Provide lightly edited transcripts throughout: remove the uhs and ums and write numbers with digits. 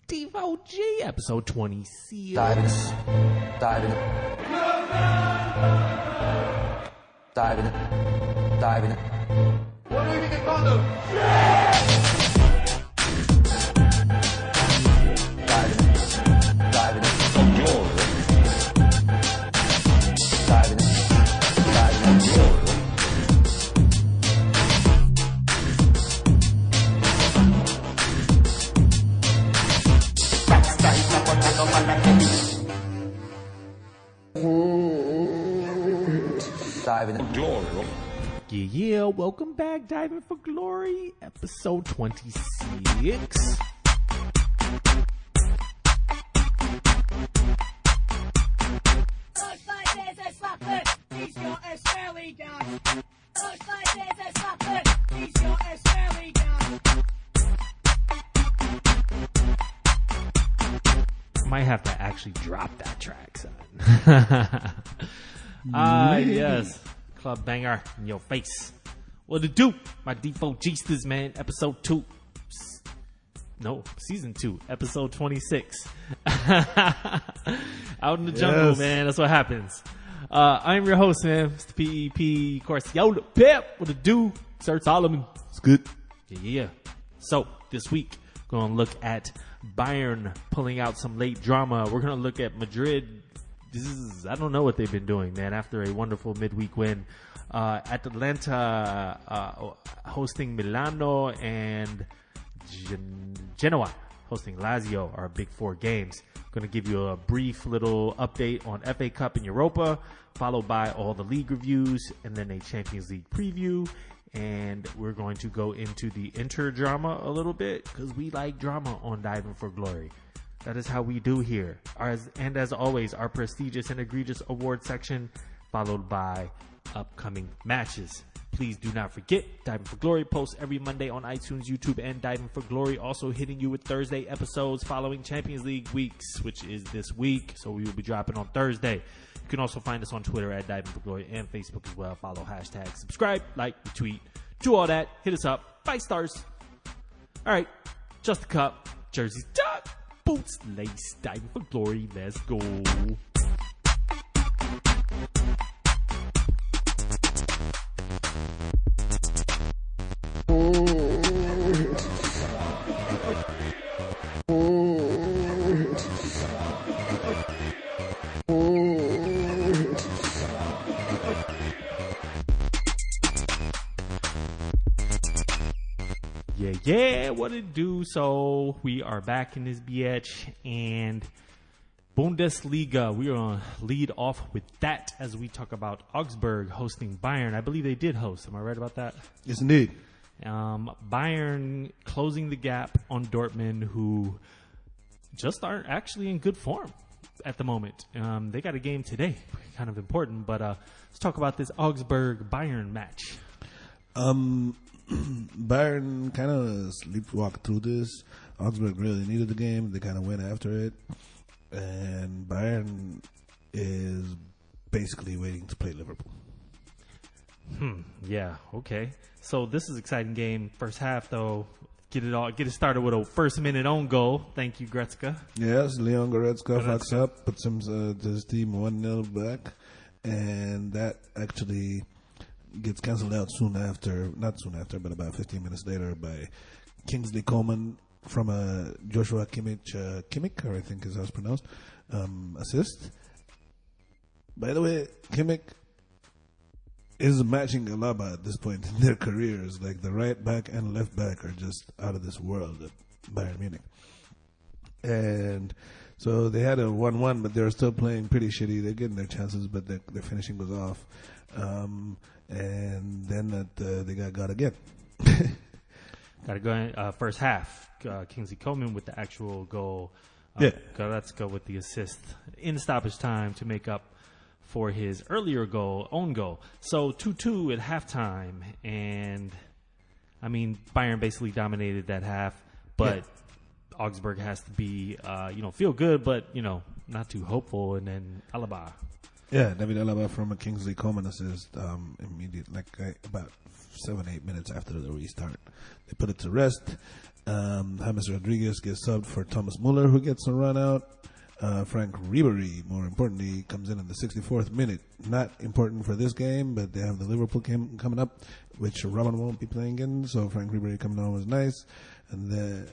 Devo G, episode 26. Diving. What do you think it's called? Yeah, welcome back, Diving for Glory, episode 26. Might have to actually drop that track, son. Yes. Club banger in your face. What it do? My default G-sters, man. Episode 2. No, season 2. Episode 26. Out in the jungle, man. That's what happens. I'm your host, man. Mr. PEP. Of course, yo, the pep. What it do? Sir Solomon. It's good. Yeah. So, this week, we're going to look at Bayern pulling out some late drama. We're going to look at Madrid. I don't know what they've been doing, man, after a wonderful midweek win. Atalanta hosting Milano and Genoa hosting Lazio are big four games. I'm going to give you a brief little update on FA Cup and Europa, followed by all the league reviews and then a Champions League preview. And we're going to go into the Inter drama a little bit because we like drama on Diving for Glory. That is how we do here. As always, our prestigious and egregious award section, followed by upcoming matches. Please do not forget, Diving for Glory posts every Monday on iTunes, YouTube, and Diving for Glory also hitting you with Thursday episodes following Champions League weeks, which is this week. So we will be dropping on Thursday. You can also find us on Twitter at Diving for Glory and Facebook as well. Follow hashtag subscribe, like, retweet, do all that. Hit us up. 5 stars. All right. Just a cup. Jerseys tucked. Boots lace. Diving for Glory. Let's go. Yeah, what it do? So we are back in this bitch, and Bundesliga. We are going to lead off with that as we talk about Augsburg hosting Bayern. I believe they did host. Am I right about that? Yes, indeed. Bayern closing the gap on Dortmund, who just aren't actually in good form at the moment. They got a game today, kind of important. But let's talk about this Augsburg-Bayern match. Bayern kind of sleepwalked through this. Augsburg really needed the game. They kind of went after it. And Bayern is basically waiting to play Liverpool. Yeah, okay. So this is an exciting game. First half, though, get it started with a first-minute own goal. Thank you, Gretzka. Yes, Leon Goretzka fucks up, puts his team 1-0 back. And that actually gets cancelled out not soon after, but about 15 minutes later by Kingsley Coman from a Joshua Kimmich, or I think is how it's pronounced, assist. By the way, Kimmich is matching Alaba at this point in their careers. Like the right back and left back are just out of this world at Bayern Munich. And so they had a 1-1, but they're still playing pretty shitty. They're getting their chances, but their finishing goes off. And then they got again. Got to go in first half. Kingsley Coman with the actual goal. Let's go with the assist in stoppage time to make up for his earlier own goal. So 2-2 at halftime. And, I mean, Bayern basically dominated that half. But Augsburg has to be, feel good, but, not too hopeful. And then Alaba Yeah, David Alaba from a Kingsley Coman assist immediately, about 7-8 minutes after the restart. They put it to rest. James Rodriguez gets subbed for Thomas Muller, who gets a run out. Frank Ribery, more importantly, comes in the 64th minute. Not important for this game, but they have the Liverpool game coming up, which Robin won't be playing in. So Frank Ribery coming on was nice. And then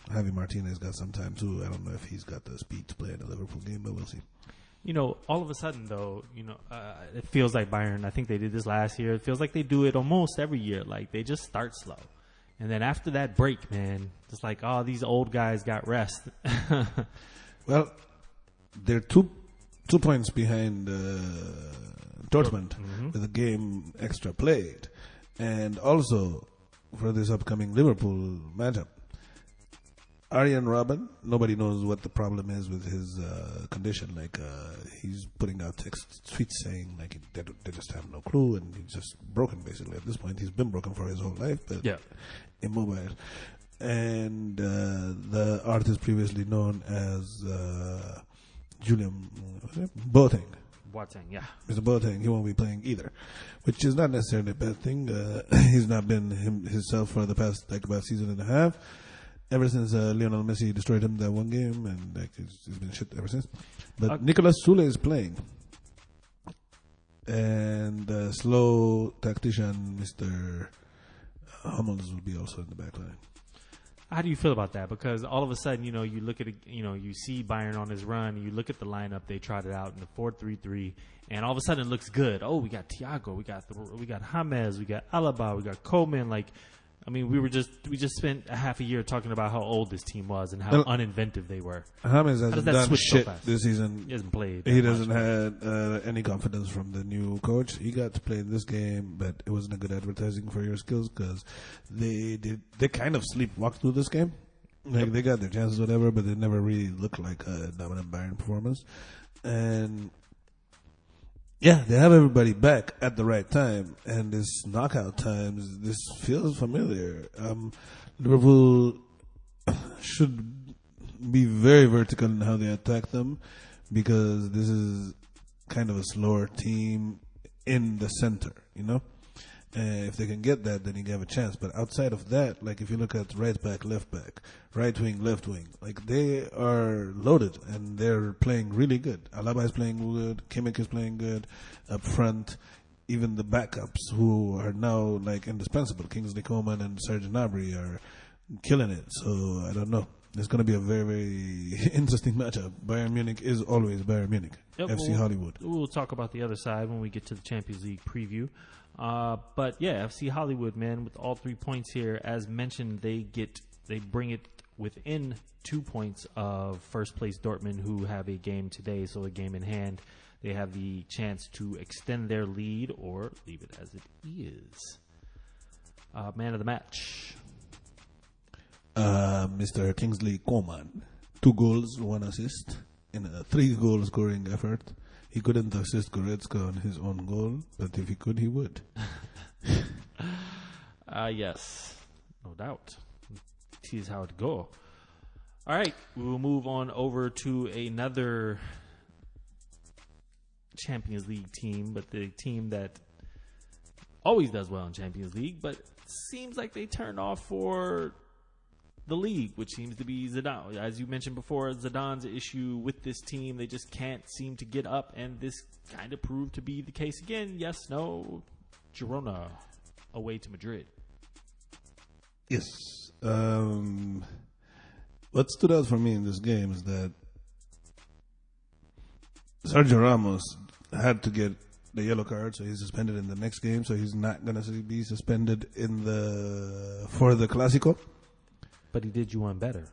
Javi Martinez got some time too. I don't know if he's got the speed to play in the Liverpool game, but we'll see. All of a sudden, though, it feels like Bayern, I think they did this last year. It feels like they do it almost every year. Like, they just start slow. And then after that break, man, it's like, oh, these old guys got rest. Well, they're two points behind Dortmund with a game extra played. And also, for this upcoming Liverpool matchup, Arjen Robben, nobody knows what the problem is with his condition. Like, he's putting out tweets saying, like, they just have no clue, and he's just broken, basically. At this point, he's been broken for his whole life, but immobile. And the artist previously known as Julian Boateng. Yeah. Mr. Boateng, he won't be playing either, which is not necessarily a bad thing. He's not been himself for the past, about season and a half. Ever since Lionel Messi destroyed him that one game, and he's been shit ever since. But Nicolas Sule is playing, and slow tactician Mr. Hummels will be also in the back line. How do you feel about that? Because all of a sudden, you look at you see Bayern on his run. You look at the lineup they trotted out in the 4-3-3, and all of a sudden it looks good. Oh, we got Thiago, we got James, we got Alaba, we got Coman. We just spent a half a year talking about how old this team was and how uninventive they were. James hasn't done shit so this season. He hasn't played. He doesn't have any confidence from the new coach. He got to play in this game, but it wasn't a good advertising for your skills because they kind of sleepwalked through this game. They got their chances, whatever, but they never really looked like a dominant Bayern performance. And yeah, they have everybody back at the right time, and this knockout times, this feels familiar. Liverpool should be very vertical in how they attack them because this is kind of a slower team in the center, if they can get that, then you have a chance. But outside of that, if you look at right back, left back, right wing, left wing, they are loaded and they're playing really good. Alaba is playing good. Kimmich is playing good. Up front, even the backups who are now indispensable, Kingsley Coman and Serge Gnabry are killing it. So I don't know. It's going to be a very, very interesting matchup. Bayern Munich is always Bayern Munich. Yep, FC Hollywood. We'll talk about the other side when we get to the Champions League preview. But yeah, FC Hollywood, man, with all 3 points here, as mentioned, they bring it within 2 points of first place Dortmund, who have a game today, so a game in hand. They have the chance to extend their lead or leave it as it is. Man of the match. Mr. Kingsley Coman. 2 goals, 1 assist in a 3-goal scoring effort. He couldn't assist Goretzka on his own goal, but if he could, he would. Yes, no doubt. See how it go. All right, we will move on over to another Champions League team, but the team that always does well in Champions League, but seems like they turned off for the league, which seems to be Zidane. As you mentioned before, Zidane's issue with this team, they just can't seem to get up, and this kind of proved to be the case again. Yes, no, Girona away to Madrid. Yes. What stood out for me in this game is that Sergio Ramos had to get the yellow card, so he's suspended in the next game, so he's not going to be suspended for the Clásico. But he did you one better.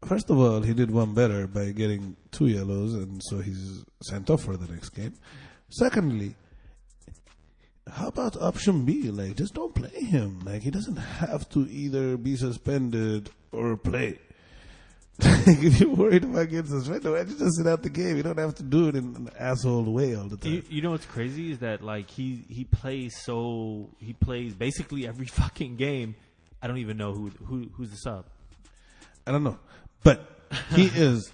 First of all, he did one better by getting 2 yellows, and so he's sent off for the next game. Secondly, how about option B? Just don't play him. He doesn't have to either be suspended or play. If you're worried about getting suspended, why don't you just sit out the game? You don't have to do it in an asshole way all the time. You know what's crazy is that he plays basically every fucking game. I don't even know who's the sub. I don't know, but he is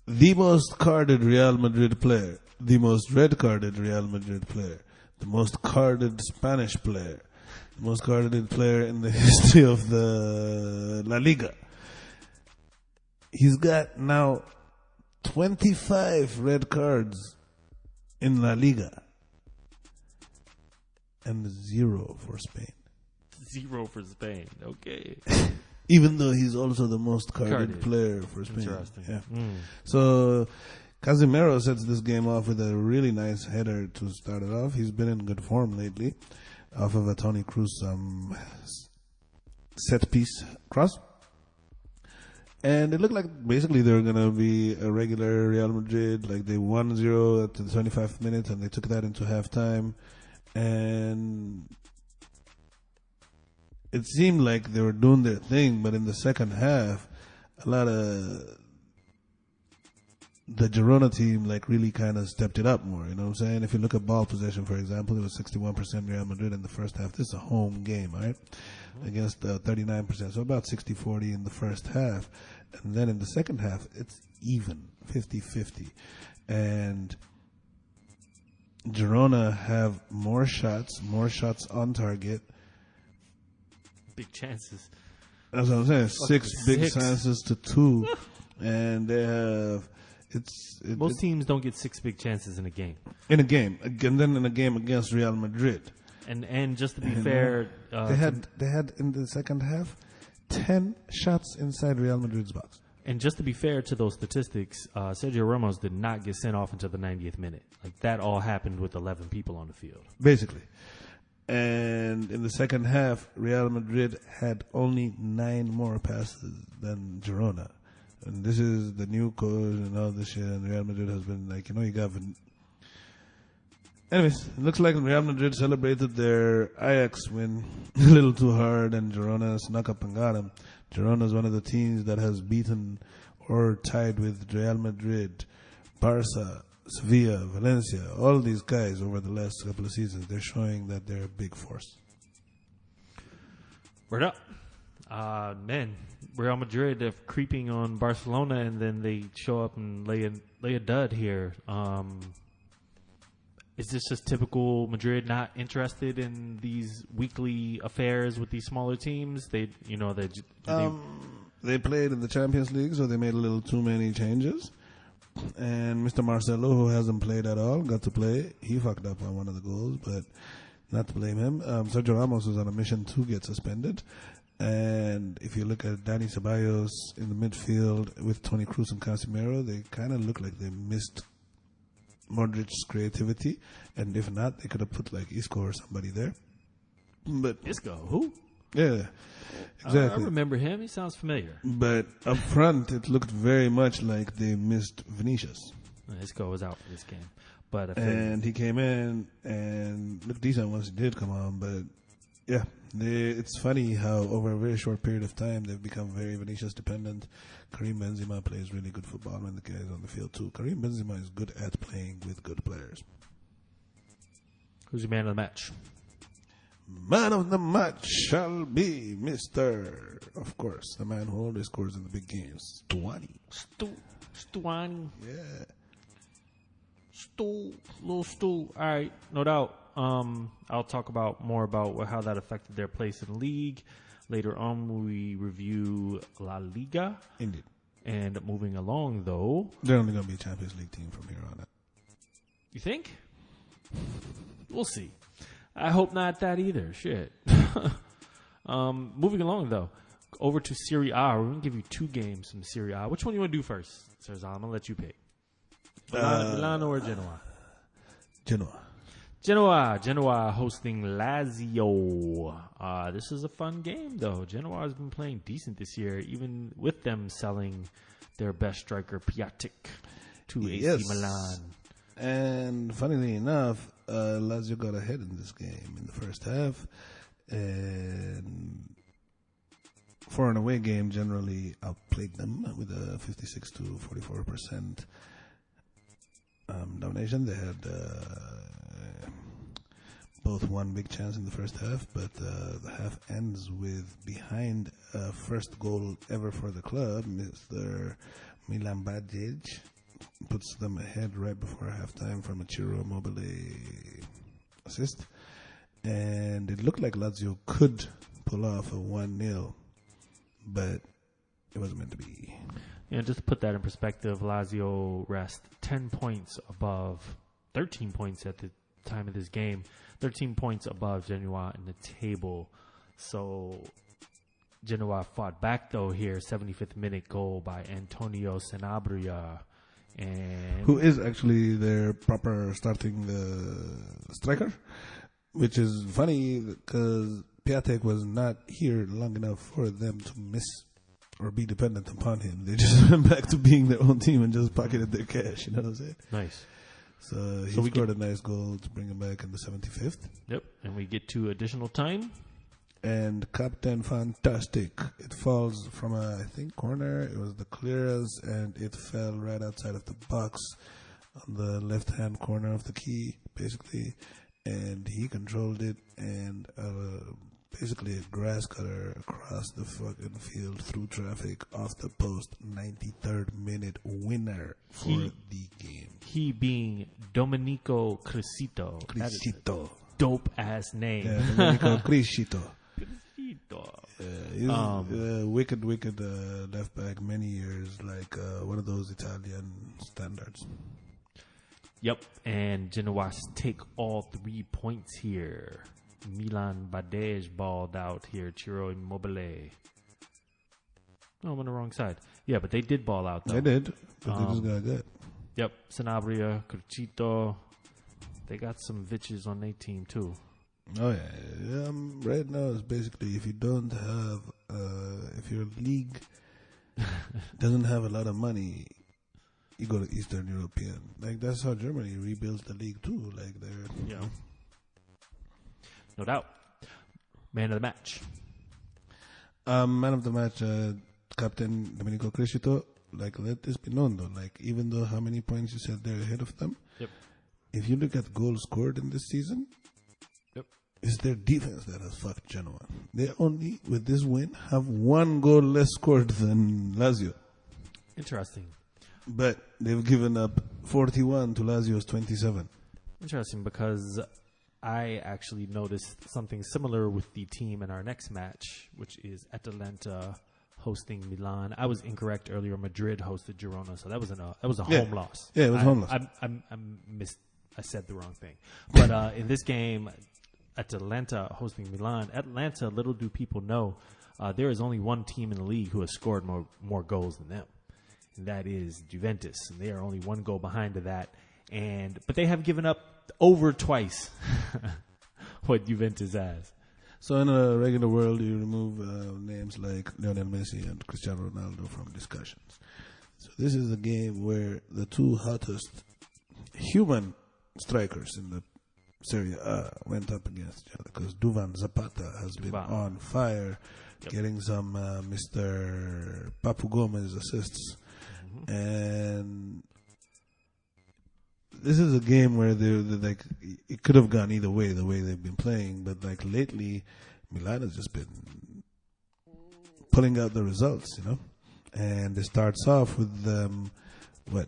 the most carded Real Madrid player, the most red-carded Real Madrid player, the most carded Spanish player, the most carded player in the history of the La Liga. He's got now 25 red cards in La Liga and 0 for Spain. 0 for Spain. Okay. Even though he's also the most carded player for Spain. Interesting. Yeah. So Casemiro sets this game off with a really nice header to start it off. He's been in good form lately off of a Toni Kroos set piece cross. And it looked like basically they were going to be a regular Real Madrid. Like they 1-0 at the 25th minute and they took that into halftime. And it seemed like they were doing their thing, but in the second half, a lot of the Girona team like really kind of stepped it up more. You know what I'm saying? If you look at ball possession, for example, it was 61% Real Madrid in the first half. This is a home game, right? Against 39%, so about 60-40 in the first half. And then in the second half, it's even, 50-50. And Girona have more shots on target. Big chances. That's what I'm saying. Six big chances to 2. And they have... Most teams don't get 6 big chances in a game. In a game. And then in a game against Real Madrid. And just to be fair... they had in the second half 10 shots inside Real Madrid's box. And just to be fair to those statistics, Sergio Ramos did not get sent off until the 90th minute. Like that all happened with 11 people on the field. Basically. And in the second half, Real Madrid had only 9 more passes than Girona. And this is the new coach and all this shit. And Real Madrid has been like, you got... Anyways, it looks like Real Madrid celebrated their Ajax win a little too hard, and Girona snuck up and got them. Girona is one of the teams that has beaten or tied with Real Madrid, Barca, Sevilla, Valencia, all these guys over the last couple of seasons. They're showing that they're a big force. Word up. Man, Real Madrid, they're creeping on Barcelona, and then they show up and lay a dud here. Is this just typical Madrid not interested in these weekly affairs with these smaller teams? They played in the Champions League, so they made a little too many changes. And Mr. Marcelo, who hasn't played at all, got to play. He fucked up on one of the goals, but not to blame him. Sergio Ramos was on a mission to get suspended. And if you look at Dani Ceballos in the midfield with Toni Kroos and Casemiro, they kind of look like they missed Modric's creativity, and if not, they could have put like Isco or somebody there. But Isco, who? Yeah, exactly. I remember him. He sounds familiar. But up front, it looked very much like they missed Vinicius. Isco was out for this game, but and he came in and looked decent once he did come on. But yeah, it's funny how over a very short period of time they've become very Vinicius dependent. Karim Benzema plays really good football when the guys on the field too. Karim Benzema is good at playing with good players. Who's your man of the match? Man of the match shall be Mr. Of course, the man who always scores in the big games, Stuani. Stuani. Yeah. Little Stu. All right, no doubt. I'll talk more about how that affected their place in the league. Later on, we review La Liga. Indeed. And moving along, though... They're only going to be a Champions League team from here on out. You think? We'll see. I hope not that either. Shit. Moving along, though. Over to Serie A. We're going to give you 2 games from Serie A. Which one do you want to do first, Sergio? I'm going to let you pick. Milano or Genoa? Genoa hosting Lazio. This is a fun game, though. Genoa has been playing decent this year, even with them selling their best striker, Piatek, to AC Milan. And funnily enough, Lazio got ahead in this game in the first half. And for an away game, generally outplayed them with a 56 to 44% domination. They had... both one big chance in the first half, but the half ends with first goal ever for the club, Mr. Milan Bajic, puts them ahead right before halftime from a Ciro Immobile assist. And it looked like Lazio could pull off a 1-0, but it wasn't meant to be. Yeah, just to put that in perspective, Lazio rest 13 points at the time of this game, 13 points above Genoa in the table. So Genoa fought back, though, here, 75th minute goal by Antonio Sanabria. And who is actually their proper starting striker, which is funny because Piatek was not here long enough for them to miss or be dependent upon him. They just went back to being their own team and just pocketed their cash. You know what I'm saying? Nice. So he scored a nice goal to bring him back in the 75th. Yep, and we get to additional time. And Captain Fantastic. It falls from a, I think, corner. It was the clearance, and it fell right outside of the box on the left-hand corner of the key, basically. And he controlled it, and basically a grass cutter across the fucking field through traffic off the post. 93rd minute winner for the game. He being Domenico Criscito. Criscito. Dope ass name. Yeah, Domenico Criscito. He's wicked left back many years, like one of those Italian standards. Yep, and Genoa take all 3 points here. Milan Badej balled out here. Ciro Immobile. Oh, I'm on the wrong side. Yeah, but they did ball out, though. They did, but they just got good. Yep, Sanabria, Criscito. They got some bitches on their team, too. Oh, yeah. Right now, it's basically if you don't have, if your league doesn't have a lot of money, you go to Eastern European. Like, that's how Germany rebuilds the league, too. Like, they're... Yeah. No doubt. Man of the match. Man of the match, Captain Domenico Criscito. Like, let this be known, though. Like, even though how many points you said they're ahead of them, yep. If you look at goals scored in this season, yep. It's their defense that has fucked Genoa. They only, with this win, have 1 goal less scored than Lazio. Interesting. But they've given up 41 to Lazio's 27. Interesting, because I actually noticed something similar with the team in our next match, which is Atalanta hosting Milan. I was incorrect earlier. Madrid hosted Girona, so that was a home loss. Yeah, it was home loss. I said the wrong thing. But in this game, Atalanta hosting Milan. Atalanta, little do people know, there is only one team in the league who has scored more goals than them, and that is Juventus. And they are only 1 goal behind to that. But they have given up over twice what Juventus has. So in a regular world, you remove names like Lionel Messi and Cristiano Ronaldo from discussions. So this is a game where the 2 hottest human strikers in the Serie A went up against each other, because Duvan Zapata has been on fire, getting some Mr. Papu Gomez assists. Mm-hmm. And this is a game where they're like, it could have gone either way, the way they've been playing, but like lately, Milan has just been pulling out the results, you know. And it starts off with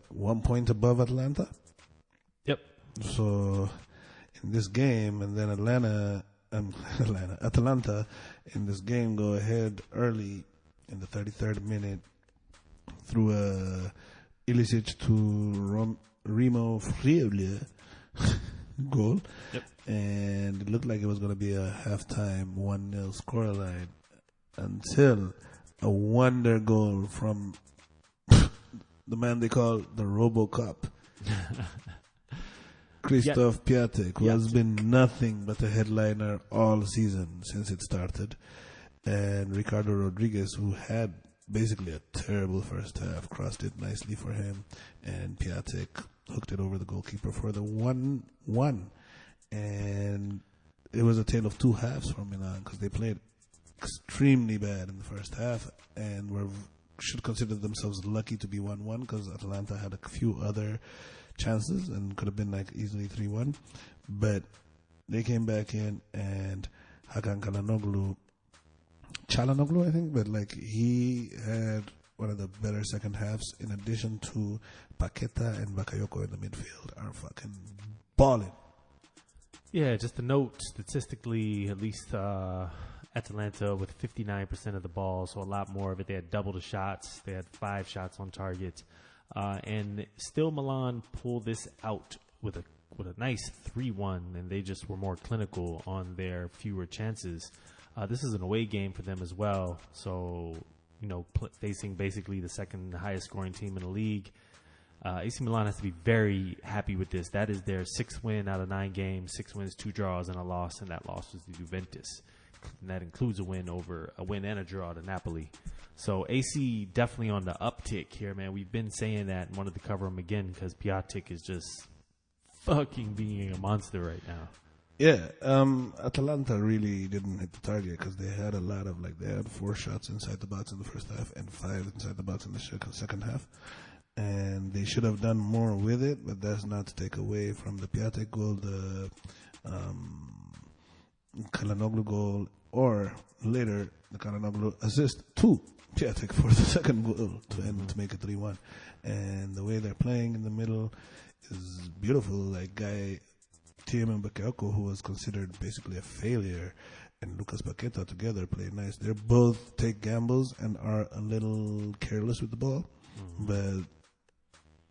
1 point above Atalanta. Yep. So in this game, and then Atalanta in this game go ahead early in the 33rd minute through a Ilicic to Remo Friuli goal. Yep. And it looked like it was going to be a halftime 1-0 scoreline until a wonder goal from the man they call the RoboCop. Christoph Piatek, who has been nothing but a headliner all season since it started. And Ricardo Rodriguez, who had basically a terrible first half, crossed it nicely for him. And Piatek hooked it over the goalkeeper for the 1-1. And it was a tale of 2 halves for Milan, because they played extremely bad in the first half and should consider themselves lucky to be 1-1, because Atalanta had a few other chances and could have been like easily 3-1. But they came back in, and Hakan Çalhanoğlu, I think, but like he had one of the better second halves, in addition to Paqueta and Bakayoko in the midfield, are fucking balling. Yeah, just a note, statistically, at least Atalanta with 59% of the ball, so a lot more of it. They had double the shots. They had 5 shots on target. And still Milan pulled this out with a nice 3-1, and they just were more clinical on their fewer chances. This is an away game for them as well, so, facing basically the second highest scoring team in the league. AC Milan has to be very happy with this. That is their 6th win out of 9 games, 6 wins, 2 draws, and a loss, and that loss was to Juventus. And that includes a win and a draw to Napoli. So AC definitely on the uptick here, man. We've been saying that and wanted to cover him again because Piatek is just fucking being a monster right now. Yeah, Atalanta really didn't hit the target because they had they had 4 shots inside the box in the first half and 5 inside the box in the second half. And they should have done more with it, but that's not to take away from the Piatek goal, the Calhanoglu goal, or later the Calhanoglu assist to Piatek for the second goal to make it 3-1. And the way they're playing in the middle is beautiful. Like Thiem and Bakayoko, who was considered basically a failure, and Lucas Paqueta together play nice. They both take gambles and are a little careless with the ball, but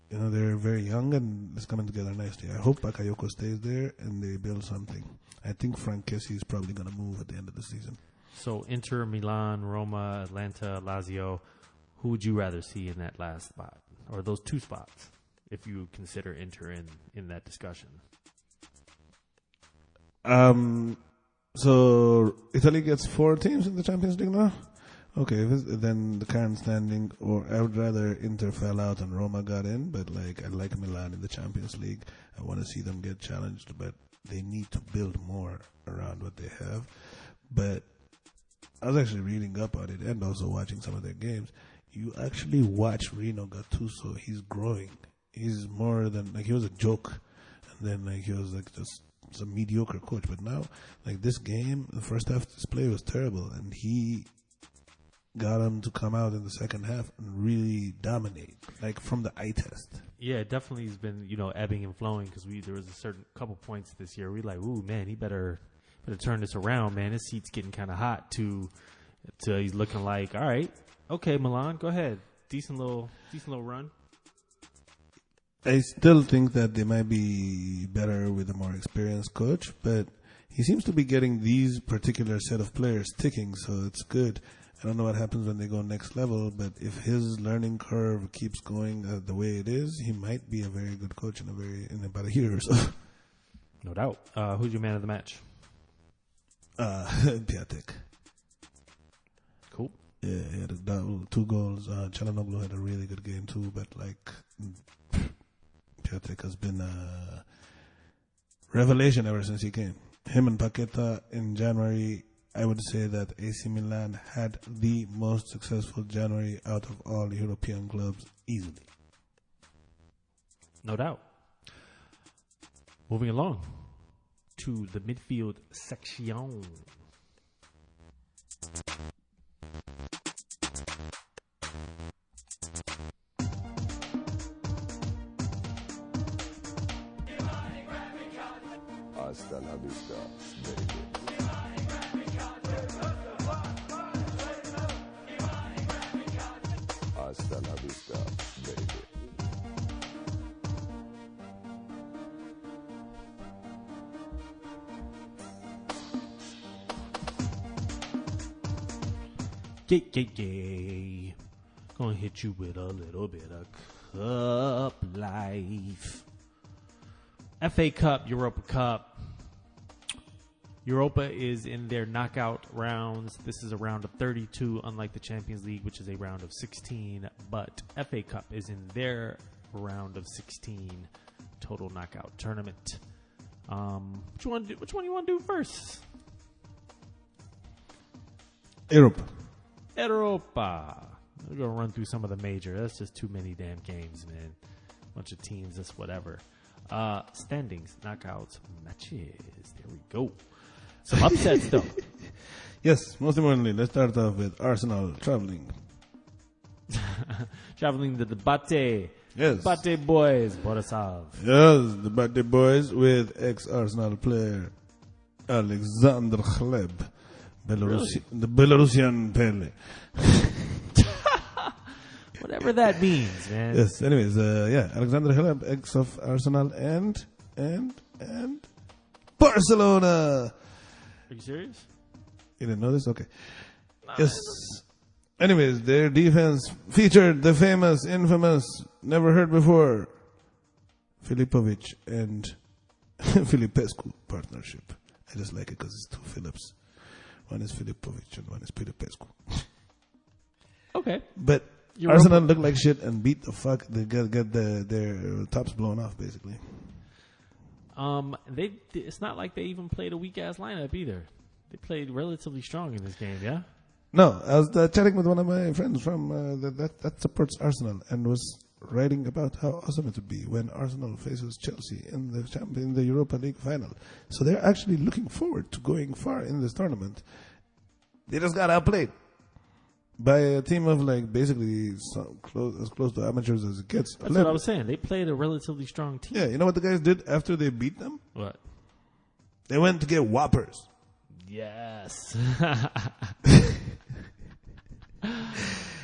they're very young and it's coming together nicely. I hope Bakayoko stays there and they build something. I think Frank Kessie is probably going to move at the end of the season. So Inter, Milan, Roma, Atalanta, Lazio, who would you rather see in that last spot? Or those 2 spots, if you consider Inter in that discussion? So Italy gets 4 teams in the Champions League now? Okay, then the current standing, or I would rather Inter fell out and Roma got in, but I like Milan in the Champions League. I want to see them get challenged, but they need to build more around what they have. But I was actually reading up on it and also watching some of their games. You actually watch Rino Gattuso, he's growing. He's more than, he was a joke, and then he was just some mediocre coach. But now, this game, the first half display was terrible, and he got him to come out in the second half and really dominate, from the eye test. Yeah, it definitely has been, ebbing and flowing because there was a certain couple points this year. We ooh, man, he better turn this around, man. His seat's getting kind of hot to he's looking like, all right, okay, Milan, go ahead. Decent little run. I still think that they might be better with a more experienced coach, but he seems to be getting these particular set of players ticking, so it's good. I don't know what happens when they go next level, but if his learning curve keeps going the way it is, he might be a very good coach in about a year or so. No doubt. Who's your man of the match? Piatek. Cool. Yeah, he had 2 goals. Calhanoglu had a really good game too, but Piatek has been a revelation ever since he came. Him and Paqueta in January. I would say that AC Milan had the most successful January out of all European clubs easily. No doubt. Moving along to the midfield section. Hasta la vista, baby. Hasta la vista, baby. Yeah. Gonna hit you with a little bit of cup life. FA Cup, Europa Cup. Europa is in their knockout rounds. This is a round of 32, unlike the Champions League, which is a round of 16. But FA Cup is in their round of 16 total knockout tournament. Which one you want to do first? Europa. We're going to run through some of the major. That's just too many damn games, man. Bunch of teams, that's whatever. Standings, knockouts, matches. There we go. Some upsets, though. Yes, most importantly, let's start off with Arsenal traveling Traveling to the Bate. Yes. Bate boys, Borisov. Yes, the Birthday Boys with ex-Arsenal player Alexander Khleb. The Belarusian Pele. Whatever that means, man. Yes, anyways, Alexander Khleb, ex of Arsenal and Barcelona. Are you serious? You didn't know this? Okay. Yes. Anyways, their defense featured the famous, infamous, never heard before, Filipovic and Filipescu partnership. I just like it because it's two Philips. One is Filipovic and one is Filipescu. Okay. But Europa. Arsenal looked like shit and beat the fuck. They got their tops blown off, basically. It's not like they even played a weak ass lineup either. They played relatively strong in this game, yeah. No, I was chatting with one of my friends from that supports Arsenal and was writing about how awesome it would be when Arsenal faces Chelsea in the Europa League final. So they're actually looking forward to going far in this tournament. They just got outplayed by a team of like basically as close to amateurs as it gets. That's what I was saying. They played a relatively strong team. Yeah, you know what the guys did after they beat them? What? They went to get Whoppers. Yes.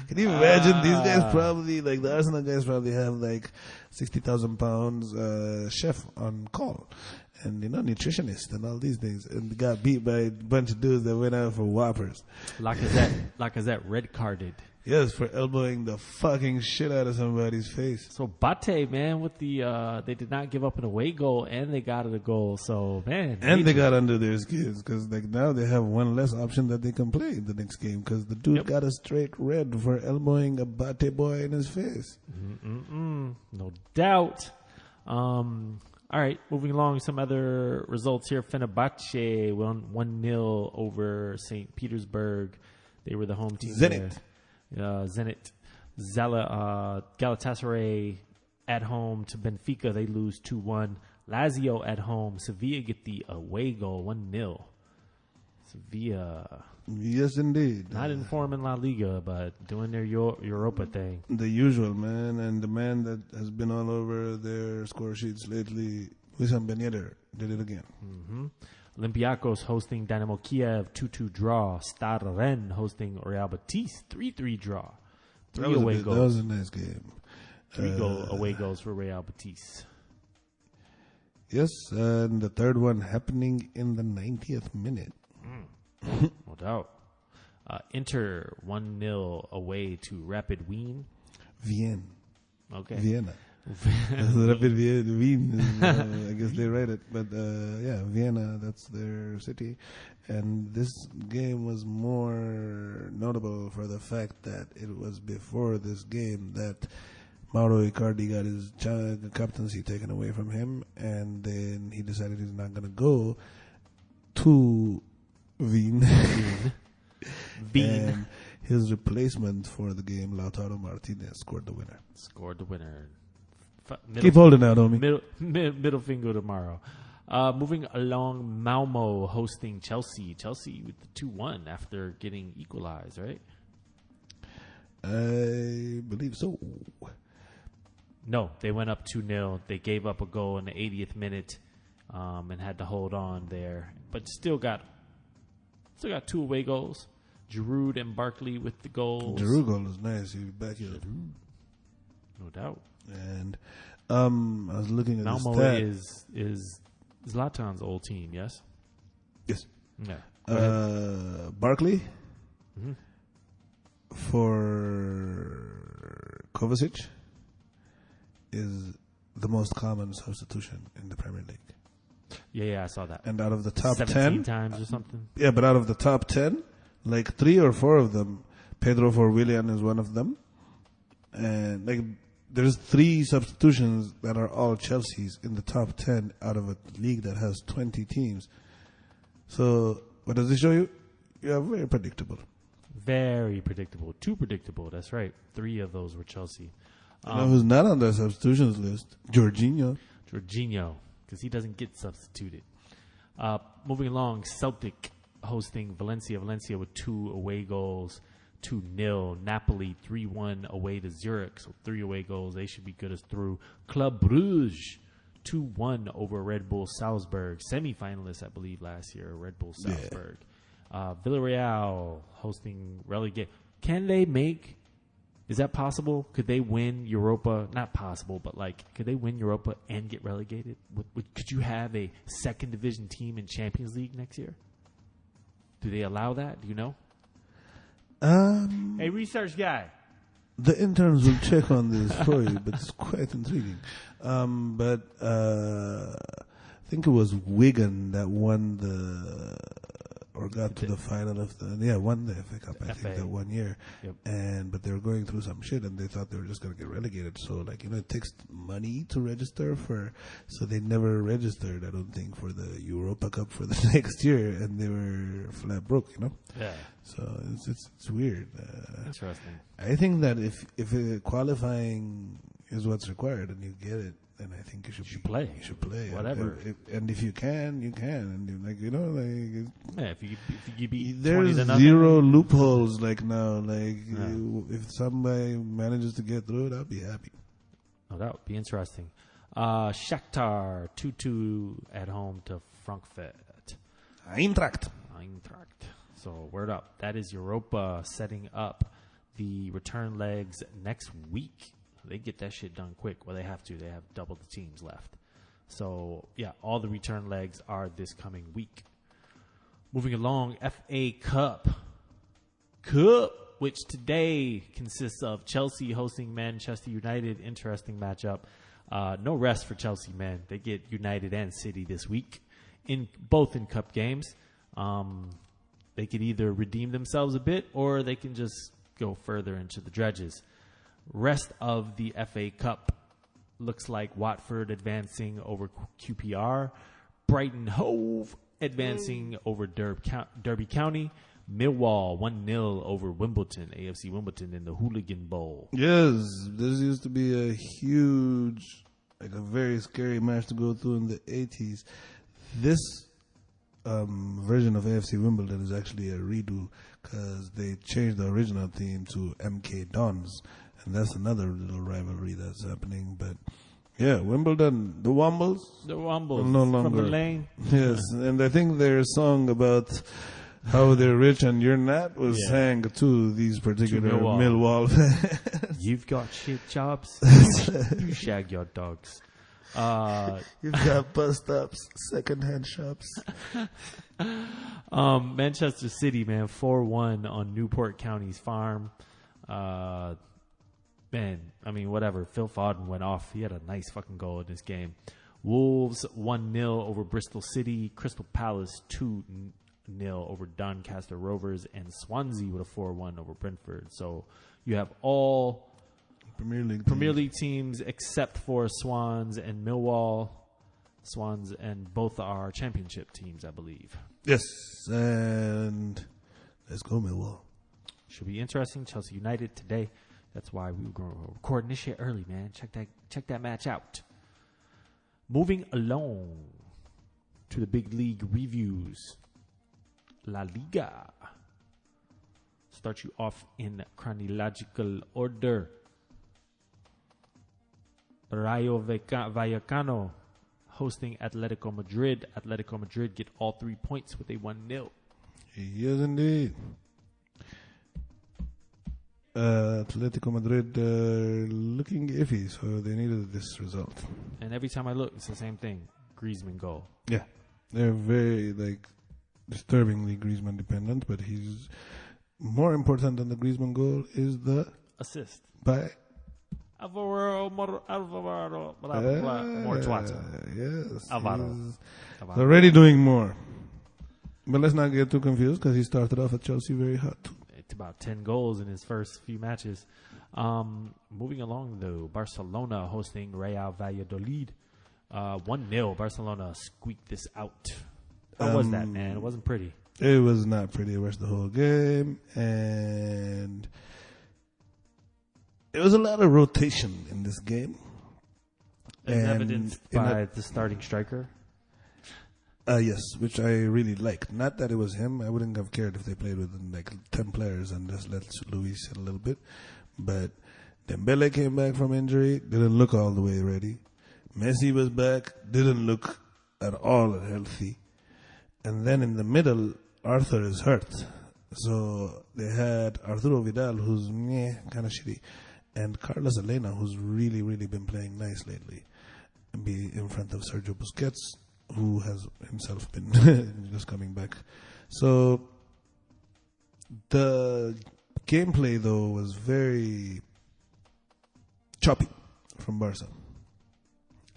Can you imagine these guys probably, like the Arsenal guys probably have like 60,000 pounds chef on call and, nutritionist and all these things, and got beat by a bunch of dudes that went out for Whoppers. Lacazette red carded. Yes, for elbowing the fucking shit out of somebody's face. So Bate, man, with the they did not give up an away goal and they got a goal. So man, and they got under their skins because like now they have one less option that they can play in the next game because the dude got a straight red for elbowing a Bate boy in his face. No doubt. All right, moving along. Some other results here. Fenerbahce won 1-0 over St. Petersburg. They were the home team. Zenit. Zenit. Galatasaray at home to Benfica. They lose 2-1. Lazio at home. Sevilla get the away goal 1-0. Sevilla. Yes, indeed. Not in form in La Liga, but doing their Europa thing. The usual, man. And the man that has been all over their score sheets lately, Wissam Ben Yedder, did it again. Mm-hmm. Olympiacos hosting Dynamo Kiev, 2-2 draw. Stade Rennes hosting Real Betis, 3-3 draw. Three away goals. That was a nice game. Three away goals for Real Betis. Yes, and the third one happening in the 90th minute. No doubt. Inter 1-0 away to Rapid Wien. Vienna. Okay. Vienna. Rapid Wien, I guess they write it. But Vienna, that's their city. And this game was more notable for the fact that it was before this game that Mauro Icardi got his captaincy taken away from him. And then he decided he's not going to go to Wien. And his replacement for the game, Lautaro Martinez, scored the winner. Keep holding out, homie. Middle finger tomorrow. Moving along, Malmo hosting Chelsea. Chelsea with the 2-1 after getting equalized, right? I believe so. No, they went up 2-0. They gave up a goal in the 80th minute and had to hold on there. But still got two away goals. Giroud and Barkley with the goals. Giroud goal is nice. He back here. No doubt. And I was looking at Malmo the stat. is Zlatan's old team, yes? Yes. Yeah. Barkley for Kovacic is the most common substitution in the Premier League. Yeah, I saw that. And out of the top 17 10 times or something. Yeah, but out of the top 10, like 3 or 4 of them, Pedro for Willian is one of them. And like there's 3 substitutions that are all Chelsea's in the top 10 out of a league that has 20 teams. So what does this show you? You are very predictable. Very predictable. Too predictable. That's right. 3 of those were Chelsea. You know who's not on the substitutions list? Jorginho, because he doesn't get substituted. Moving along, Celtic hosting Valencia. Valencia with 2 away goals 2-0. Napoli 3-1 away to Zurich. So 3 away goals. They should be good as through. Club Brugge 2-1 over Red Bull Salzburg. Semi-finalists, I believe, last year. Red Bull Salzburg. Villarreal hosting relegate. Can they make... Is that possible? Could they win Europa? Not possible, but could they win Europa and get relegated? Could you have a second division team in Champions League next year? Do they allow that? Do you know? Hey, research guy. The interns will check on this for you, but it's quite intriguing. But I think it was Wigan that won or got to the final of won the FA Cup, I think, that 1 year. Yep. But they were going through some shit, and they thought they were just going to get relegated. So, it takes money to register so they never registered, I don't think, for the Europa Cup for the next year, and they were flat broke, Yeah. So it's weird. Interesting. I think that if qualifying is what's required and you get it, then I think you should play. You should play. Whatever. And if you can, you can. And if you beat there's 20-0. Zero loopholes now. If somebody manages to get through it, I'll be happy. Oh, that would be interesting. Shakhtar 2-2 at home to Frankfurt. Eintracht. So word up. That is Europa setting up the return legs next week. They get that shit done quick. Well, they have to. They have double the teams left. So, all the return legs are this coming week. Moving along, FA Cup, which today consists of Chelsea hosting Manchester United. Interesting matchup. No rest for Chelsea, man. They get United and City this week, both in cup games. They could either redeem themselves a bit, or they can just go further into the dredges. Rest of the FA Cup looks like Watford advancing over QPR, Brighton Hove advancing over Derby County, Millwall 1-0 over Wimbledon, AFC Wimbledon in the Hooligan Bowl. Yes, this used to be a huge, a very scary match to go through in the 80s. This version of AFC Wimbledon is actually a redo because they changed the original theme to MK Dons. And that's another little rivalry that's happening. But, Wimbledon, the Wombles. The Wombles, no longer, from the lane. Yes, and I think their song about how they're rich and you're not was sang to these particular Millwall fans. You've got shit jobs. You shag your dogs. You've got bus stops, secondhand shops. Manchester City, man, 4-1 on Newport County's farm. Whatever. Phil Foden went off. He had a nice fucking goal in this game. Wolves 1-0 over Bristol City. Crystal Palace 2-0 over Doncaster Rovers. And Swansea with a 4-1 over Brentford. So you have all Premier League teams except for Swans and Millwall. Swans and both are championship teams, I believe. Yes, and let's go Millwall. Should be interesting. Chelsea United today. That's why we were going to record this shit early, man. Check that match out. Moving along to the big league reviews. La Liga. Start you off in chronological order. Rayo Vallecano hosting Atletico Madrid. Atletico Madrid get all 3 points with a 1-0. Yes, indeed. Atletico Madrid looking iffy, so they needed this result. And every time I look, it's the same thing. Griezmann goal. Yeah. They're very, disturbingly Griezmann dependent, but he's more important than the Griezmann goal is the assist by Alvaro Mortuato. Yes. Alvaro. He's already doing more. But let's not get too confused because he started off at Chelsea very hot. It's about 10 goals in his first few matches. Moving along, though, Barcelona hosting Real Valladolid. 1-0. Barcelona squeaked this out. How was that, man? It wasn't pretty. It was not pretty. It was the whole game. And there was a lot of rotation in this game. As evidenced by the starting striker. Yes, which I really liked. Not that it was him. I wouldn't have cared if they played with like 10 players and just let Luis hit a little bit. But Dembele came back from injury, didn't look all the way ready. Messi was back, didn't look at all healthy. And then in the middle, Arthur is hurt. So they had Arturo Vidal, who's kind of shitty, and Carlos Elena, who's really, really been playing nice lately, and be in front of Sergio Busquets, who has himself been just coming back. So the gameplay, though, was very choppy from Barca.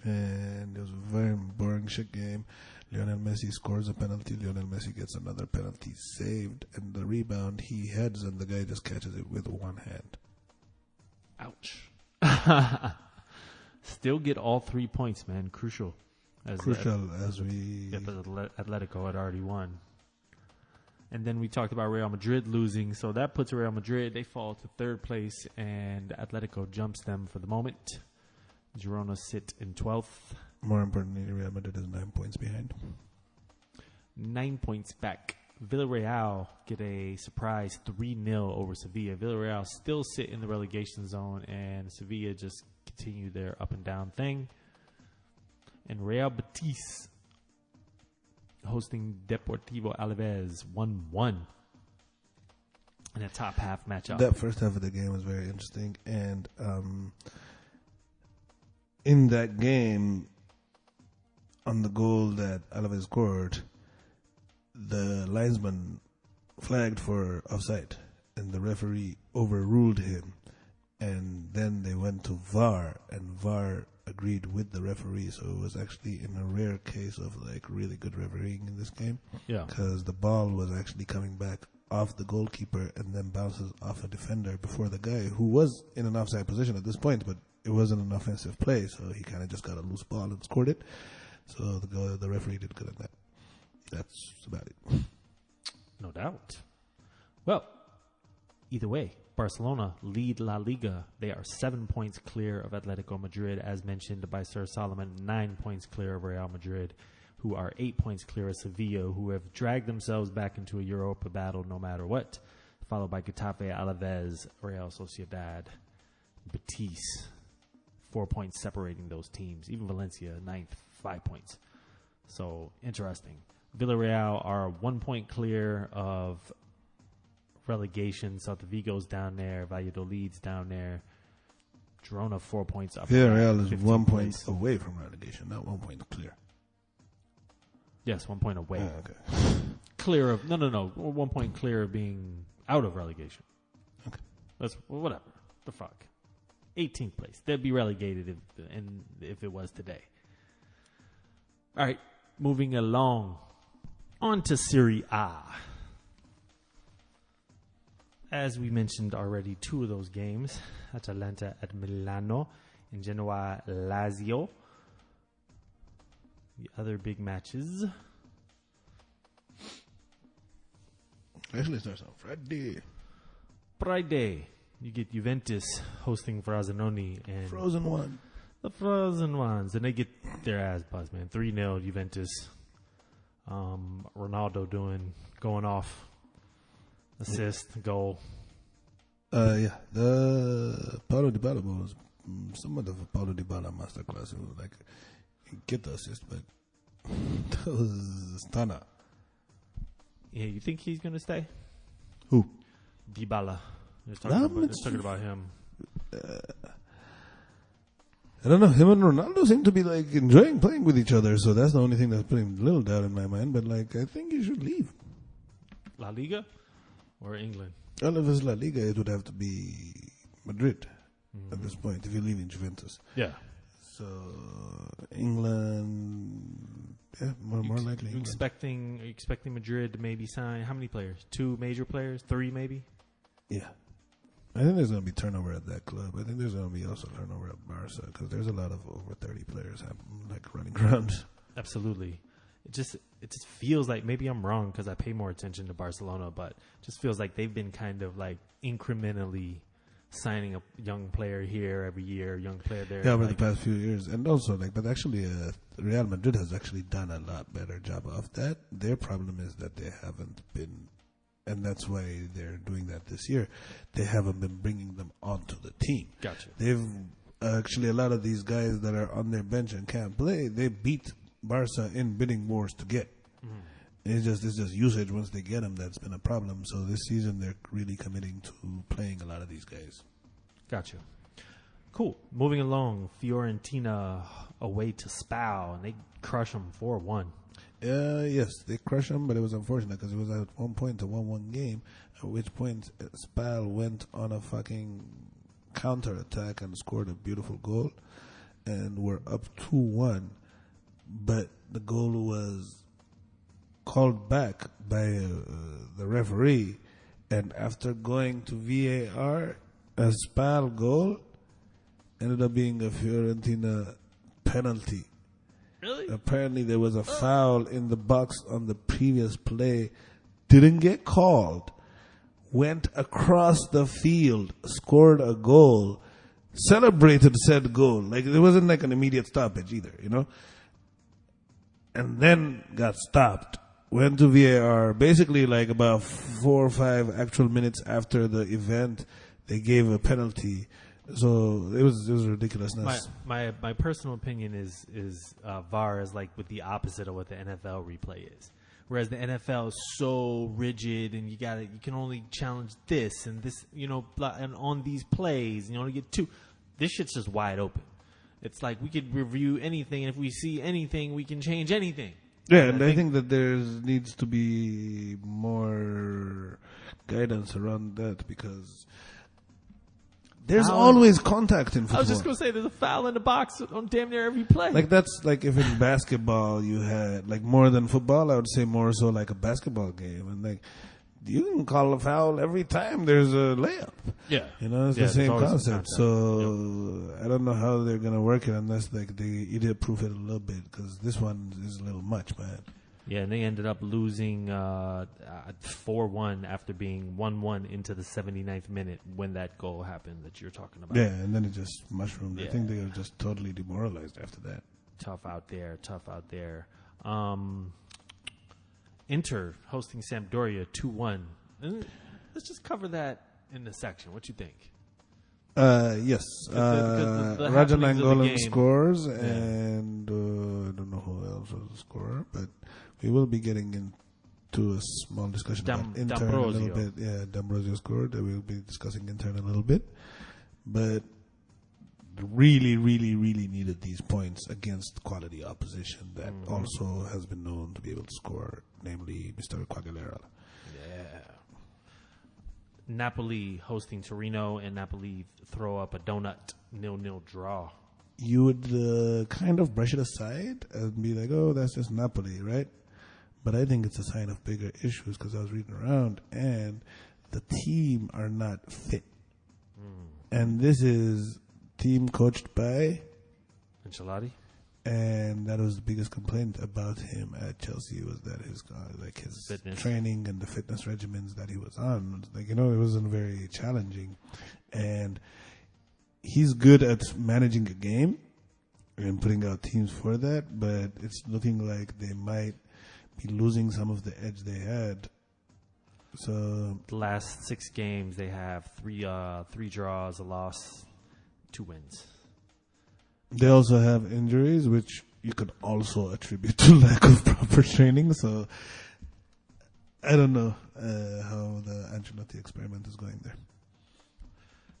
And it was a very boring shit game. Lionel Messi scores a penalty. Lionel Messi gets another penalty saved. And the rebound, he heads and the guy just catches it with one hand. Ouch. Still get all 3 points, man. Crucial. As we... Yep, Atletico had already won. And then we talked about Real Madrid losing. So that puts Real Madrid, they fall to third place. And Atletico jumps them for the moment. Girona sit in 12th. More importantly, Real Madrid is 9 points behind. 9 points back. Villarreal get a surprise 3-0 over Sevilla. Villarreal still sit in the relegation zone, and Sevilla just continue their up and down thing. And Real Betis hosting Deportivo Alaves 1-1 in a top half matchup. That first half of the game was very interesting, and in that game, on the goal that Alaves scored, the linesman flagged for offside, and the referee overruled him. And then they went to VAR, and VAR agreed with the referee. So it was actually in a rare case of like really good refereeing in this game. Yeah, because the ball was actually coming back off the goalkeeper and then bounces off a defender before the guy who was in an offside position at this point, but it wasn't an offensive play, so he kind of just got a loose ball and scored it. So the referee did good at that. That's about it. No doubt. Well, either way, Barcelona lead La Liga. They are 7 points clear of Atletico Madrid, as mentioned by Sir Solomon, 9 points clear of Real Madrid, who are 8 points clear of Sevilla, who have dragged themselves back into a Europa battle no matter what, followed by Getafe, Alaves, Real Sociedad, Betis. 4 points separating those teams. Even Valencia, 9th, 5 points. So, interesting. Villarreal are 1 point clear of relegation. Celta Vigo's down there. Valladolid's down there. Girona 4 points up. Villarreal is 1 point away from relegation, not 1 point clear. Yes, 1 point away. Okay. Clear of... No. 1 point clear of being out of relegation. Okay. That's whatever. The fuck. 18th place. They'd be relegated if it was today. All right. Moving along. On to Serie A. As we mentioned already, 2 of those games, Atalanta at Milano and Genoa Lazio. The other big matches. Actually, it starts on Friday, you get Juventus hosting Frosinone and Frozen one. The Frozen ones, and they get their ass buzzed, man. 3-0 Juventus. Ronaldo going off. Assist, goal. Yeah, the Paulo Dybala was somewhat of a Paulo Dybala masterclass. It was like, he get the assist, but that was stunner. Yeah, you think he's going to stay? Who? Dybala. Let's talk about him. I don't know. Him and Ronaldo seem to be like enjoying playing with each other, so that's the only thing that's putting a little doubt in my mind. But like, I think he should leave. La Liga or England? Well, if it's La Liga, it would have to be Madrid at this point if you're leaving Juventus. Yeah. So England, yeah, more likely. You expecting Madrid to maybe sign how many players? 2 major players? 3 maybe? Yeah. I think there's going to be turnover at that club. I think there's going to be also turnover at Barca because there's a lot of over 30 players like running around. Absolutely. It just feels like, maybe I'm wrong because I pay more attention to Barcelona, but it just feels like they've been kind of like incrementally signing a young player here every year, young player there. Yeah, over the past few years. And also, but actually, Real Madrid has actually done a lot better job of that. Their problem is that they haven't been, and that's why they're doing that this year, they haven't been bringing them onto the team. Gotcha. They've actually, a lot of these guys that are on their bench and can't play, they beat Barca in bidding wars to get. It's just usage once they get them that's been a problem. So this season they're really committing to playing a lot of these guys. Gotcha. Cool. Moving along, Fiorentina away to Spal, and they crush them 4-1. Yes, they crushed them, but it was unfortunate because it was at one point a 1-1 game, at which point Spal went on a fucking counter-attack and scored a beautiful goal, and were up 2-1, but the goal was called back by the referee, and after going to VAR, a Spal goal ended up being a Fiorentina penalty. Really? Apparently there was a foul in the box on the previous play, didn't get called, went across the field, scored a goal, celebrated said goal. Like, it wasn't like an immediate stoppage either, you know? And then got stopped. Went to VAR, basically like about 4 or 5 actual minutes after the event, they gave a penalty. So it was ridiculousness. My personal opinion is VAR is like with the opposite of what the NFL replay is. Whereas the NFL is so rigid, and you can only challenge this and this, and on these plays, you only get 2. This shit's just wide open. It's like we could review anything, and if we see anything, we can change anything. Yeah, and I think that there needs to be more guidance around that, because there's always contact in football. I was just going to say, there's a foul in the box on damn near every play. Like, that's like if in basketball you had, like, more than football, I would say more so like a basketball game. And, like, you can call a foul every time there's a layup. Yeah. It's the same concept. So I don't know how they're going to work it unless, like, they idiot-proof it a little bit, because this one is a little much, man. Yeah, and they ended up losing 4-1 after being 1-1 into the 79th minute when that goal happened that you're talking about. Yeah, and then it just mushroomed. Yeah. I think they were just totally demoralized after that. Tough out there. Inter hosting Sampdoria 2-1. Let's just cover that in the section. What you think? Yes. The Raja happenings of the Nangolan game. scores, and I don't know who else was the scorer, but we will be getting into a small discussion about Inter in a little bit. Yeah, D'Ambrosio scored. We'll be discussing Inter in a little bit. But really, really, really needed these points against quality opposition that also has been known to be able to score, namely Mr. Quagliarella. Yeah. Napoli hosting Torino, and Napoli throw up a donut 0-0 draw. You would kind of brush it aside and be like, oh, that's just Napoli, right? But I think it's a sign of bigger issues, because I was reading around and the team are not fit. And this is team coached by Ancelotti. And that was the biggest complaint about him at Chelsea, was that his fitness training and the fitness regimens that he was on, like, it wasn't very challenging. And he's good at managing a game and putting out teams for that, but it's looking like they might be losing some of the edge they had. So the last 6 games, they have 3 draws, a loss, 2 wins. They also have injuries, which you could also attribute to lack of proper training. So I don't know how the Ancelotti experiment is going there.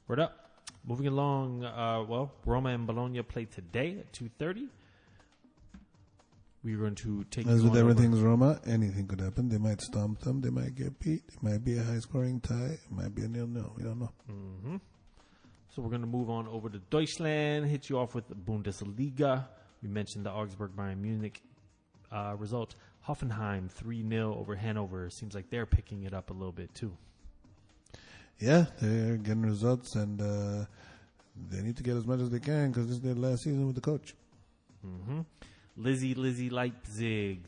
Word up. Moving along, Roma and Bologna play today at 2:30. We're going to take As you with on everything's Roma, anything could happen. They might stomp them. They might get beat. It might be a high-scoring tie. It might be a 0-0. We don't know. Mm-hmm. So we're going to move on over to Deutschland, hit you off with the Bundesliga. We mentioned the Augsburg Bayern Munich result. Hoffenheim 3-0 over Hanover. Seems like they're picking it up a little bit too. Yeah, they're getting results, and they need to get as much as they can, because this is their last season with the coach. Mm-hmm. Lizzie Leipzig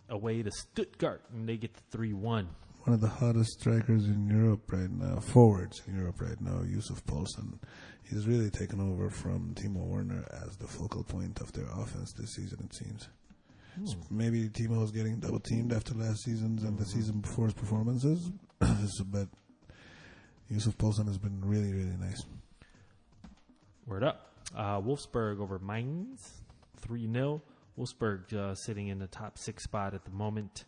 away to Stuttgart, and they get the 3-1. one of the hottest strikers in Europe right now, forwards in Europe right now, Yusuf Poulsen. He's really taken over from Timo Werner as the focal point of their offense this season, it seems. So maybe Timo was getting double teamed after last season's and the season before's performances, but Yusuf Poulsen has been really, really nice. Word up. Wolfsburg over Mainz, 3-0. Wolfsburg sitting in the top 6 spot at the moment.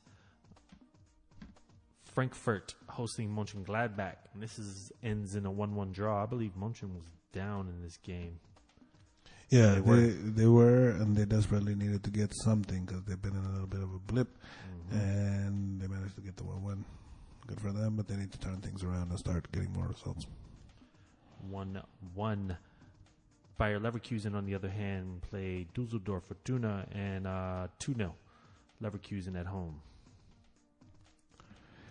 Frankfurt hosting Mönchengladbach. And this ends in a 1-1 draw. I believe Mönchen was down in this game. Yeah, they were, and they desperately needed to get something because they've been in a little bit of a blip, and they managed to get the 1-1. Good for them, but they need to turn things around and start getting more results. 1-1. Bayer Leverkusen, on the other hand, played Düsseldorf Fortuna and 2-0. Leverkusen at home.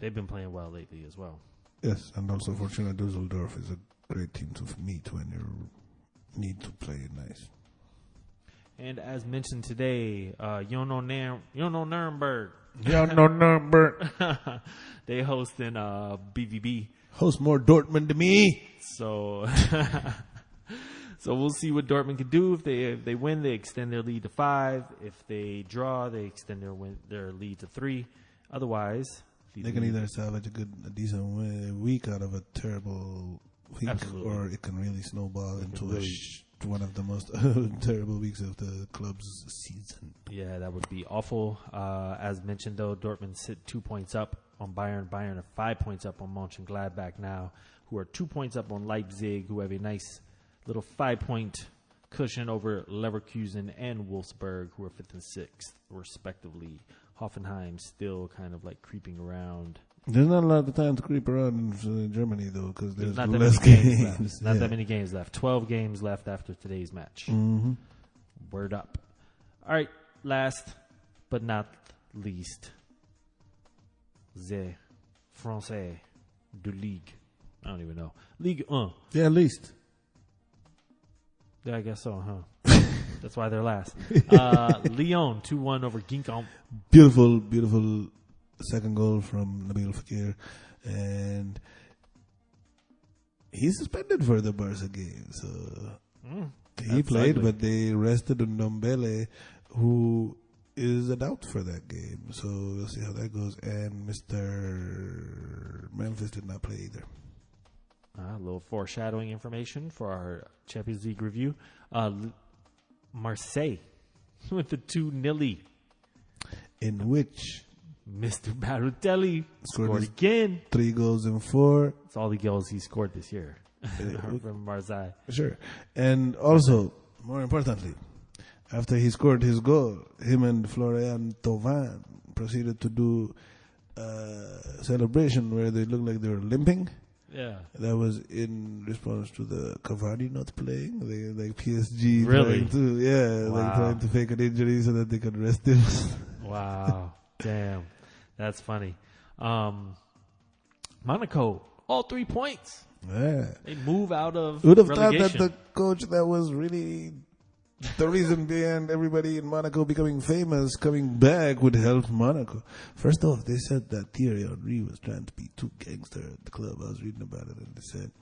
They've been playing well lately as well. Yes, and also Fortuna Düsseldorf is a great team to meet when you need to play nice. And as mentioned today, Nuremberg. Nuremberg. They host in BVB. Host more Dortmund to me. So so we'll see what Dortmund can do. If they win, they extend their lead to 5. If they draw, they extend their lead to 3. Otherwise, they can either salvage a decent week out of a terrible week, Absolutely. or it can really snowball into one of the most terrible weeks of the club's season. Yeah, that would be awful. As mentioned, though, Dortmund sit 2 points up on Bayern. Bayern are 5 points up on Mönchengladbach now, who are 2 points up on Leipzig, who have a nice little 5-point cushion over Leverkusen and Wolfsburg, who are 5th and 6th, respectively. Hoffenheim still kind of like creeping around. There's not a lot of time to creep around in Germany, though, because there's not less that many games. left. Not that many games left. 12 games left after today's match. Mm-hmm. Word up. All right, last but not least, the Français de Ligue. I don't even know. Ligue 1. Yeah, at least. Yeah, I guess so, huh? That's why they're last. Lyon, 2-1 over Guingamp. Beautiful, beautiful second goal from Nabil Fekir. And he's suspended for the Barca game. So he played, ugly. but they rested Ndombele, who is a doubt for that game. So we'll see how that goes. And Mr. Memphis did not play either. A little foreshadowing information for our Champions League review. Marseille with the 2-0. In which Mr. Balotelli scored his again. 3 goals in 4. It's all the goals he scored this year from Marseille. Sure. And also, more importantly, after he scored his goal, him and Florian Thauvin proceeded to do a celebration where they looked like they were limping. Yeah. That was in response to the Cavani not playing. They like PSG Really? trying to fake an injury so that they could rest him. Wow. Damn. That's funny. Monaco, all 3 points. Yeah. They move out of Who would have relegation. thought that the coach that was really the reason behind everybody in Monaco becoming famous coming back would help Monaco? First off, they said that Thierry Henry was trying to be too gangster at the club. I was reading about it, and they said,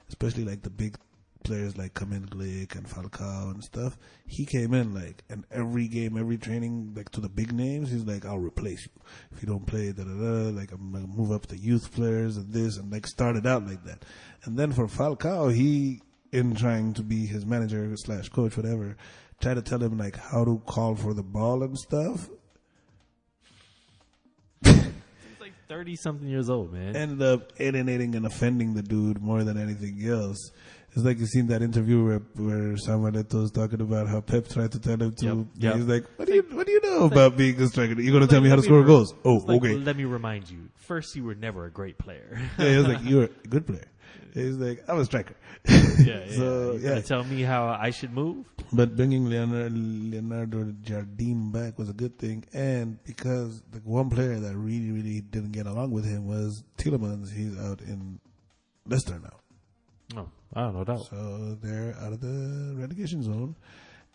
especially like the big players like Kamil Glik and Falcao and stuff, he came in like, and every game, every training, like to the big names, he's like, I'll replace you. If you don't play, like I'm going to move up the youth players and this, and like started out like that. And then for Falcao, he, in trying to be his manager / coach, whatever, tried to tell him like how to call for the ball and stuff. He's like 30-something years old, man. Ended up alienating and offending the dude more than anything else. It's like you've seen that interview where Samuel Eto'o was talking about how Pep tried to tell him to. Yep. He's like, what do you know about being a striker? You're gonna tell me how to score goals? Oh, like, okay. Let me remind you. First, you were never a great player. Yeah, he was like, you're a good player. He's like, I'm a striker. Yeah. So You're gonna tell me how I should move? But bringing Leonardo Jardim back was a good thing, and because the one player that really, really didn't get along with him was Tielemans. He's out in Leicester now. Oh, I don't know doubt. So they're out of the relegation zone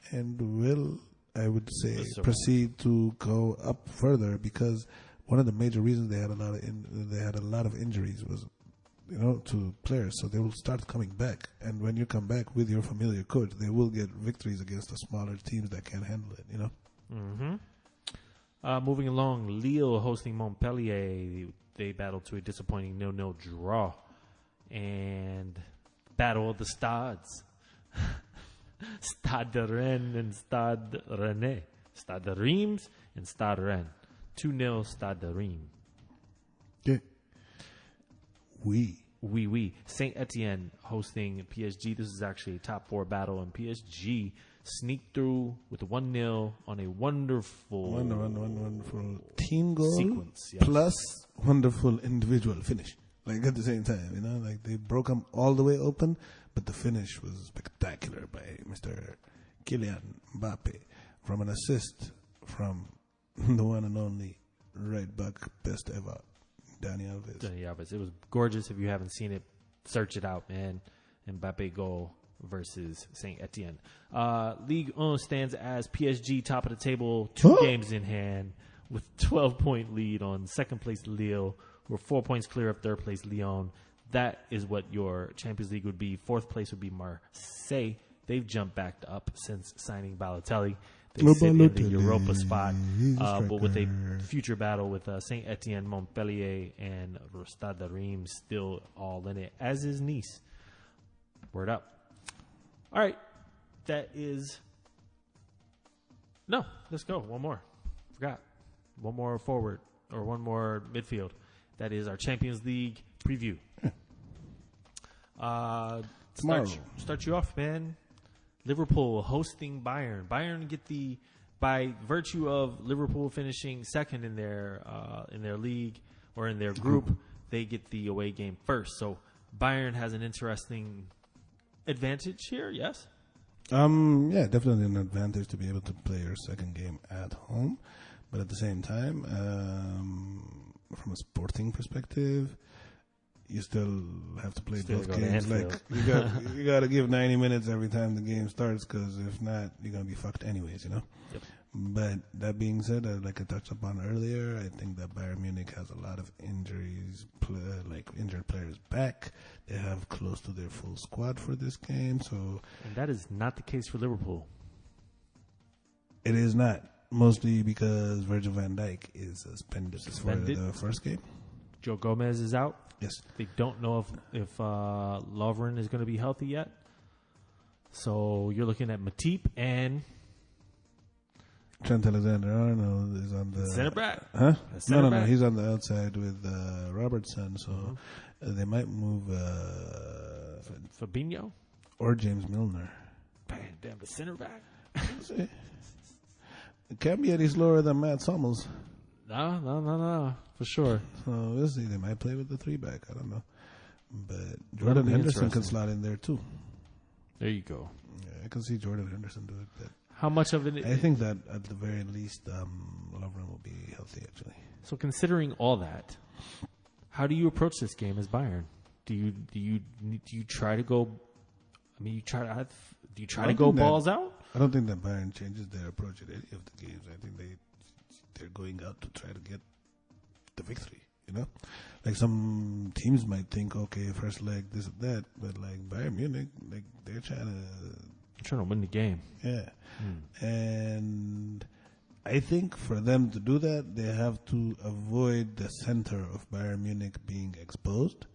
and will, I would say, proceed to go up further because one of the major reasons they had a lot of injuries was, to players. So they will start coming back, and when you come back with your familiar coach, they will get victories against the smaller teams that can't handle it. Moving along, Lille hosting Montpellier. They battled to a disappointing 0-0 draw, and Battle of the Stades. Stade de Rennes and Stade Rennais. Stade de Reims and Stade Rennes. 2-0 Stade de Reims. Yeah. Oui. Saint Etienne hosting PSG. This is actually a top 4 battle, and PSG sneaked through with a 1-0 on a wonderful team goal sequence, yes. plus wonderful individual finish. Like at the same time, like they broke them all the way open, but the finish was spectacular by Mr. Kylian Mbappe from an assist from the one and only right back, best ever, Dani Alves. It was gorgeous. If you haven't seen it, search it out, man. Mbappe goal versus Saint Etienne. Ligue 1 stands as PSG top of the table, 2 games in hand with 12-point lead on second place Lille. We're 4 points clear of third place Lyon. That is what your Champions League would be. Fourth place would be Marseille. They've jumped back up since signing Balotelli. They sit in the Europa spot, but with a future battle with Saint Etienne, Montpellier, and Stade de Reims still all in it, as is Nice. Word up. All right. No, let's go. One more. Forgot. One more forward or one more midfield. That is our Champions League preview. Start you off, man. Liverpool hosting Bayern. Bayern get by virtue of Liverpool finishing second in their league or in their group, they get the away game first. So Bayern has an interesting advantage here. Yes. Yeah, definitely an advantage to be able to play your second game at home, but at the same time, from a sporting perspective, you still have to play both games. Like you got to give 90 minutes every time the game starts, because if not, you're gonna be fucked anyways. Yep. But that being said, like I touched upon earlier, I think that Bayern Munich has a lot of injuries, injured players back. They have close to their full squad for this game, and that is not the case for Liverpool. It is not, mostly because Virgil van Dijk is suspended for the first game. Joe Gomez is out. Yes. They don't know if Lovren is going to be healthy yet. So you're looking at Matip and Trent Alexander-Arnold is on the center back. Huh? No. He's on the outside with Robertson. So they might move Fabinho or James Milner. Damn, the center back. It can't be any slower than Matt Sommels. No, for sure. So we'll see. They might play with the 3-back. I don't know. But Jordan Henderson can slot in there too. There you go. Yeah, I can see Jordan Henderson do it. But how much of it? I think that at the very least, Lovren will be healthy. Actually. So considering all that, how do you approach this game as Bayern? Do you try to go? I mean, do you try to go balls out? I don't think that Bayern changes their approach at any of the games. I think they're going out to try to get the victory. Like some teams might think, okay, first leg this and that, but like Bayern Munich, like they're trying to win the game. Yeah, and I think for them to do that, they have to avoid the center of Bayern Munich being exposed.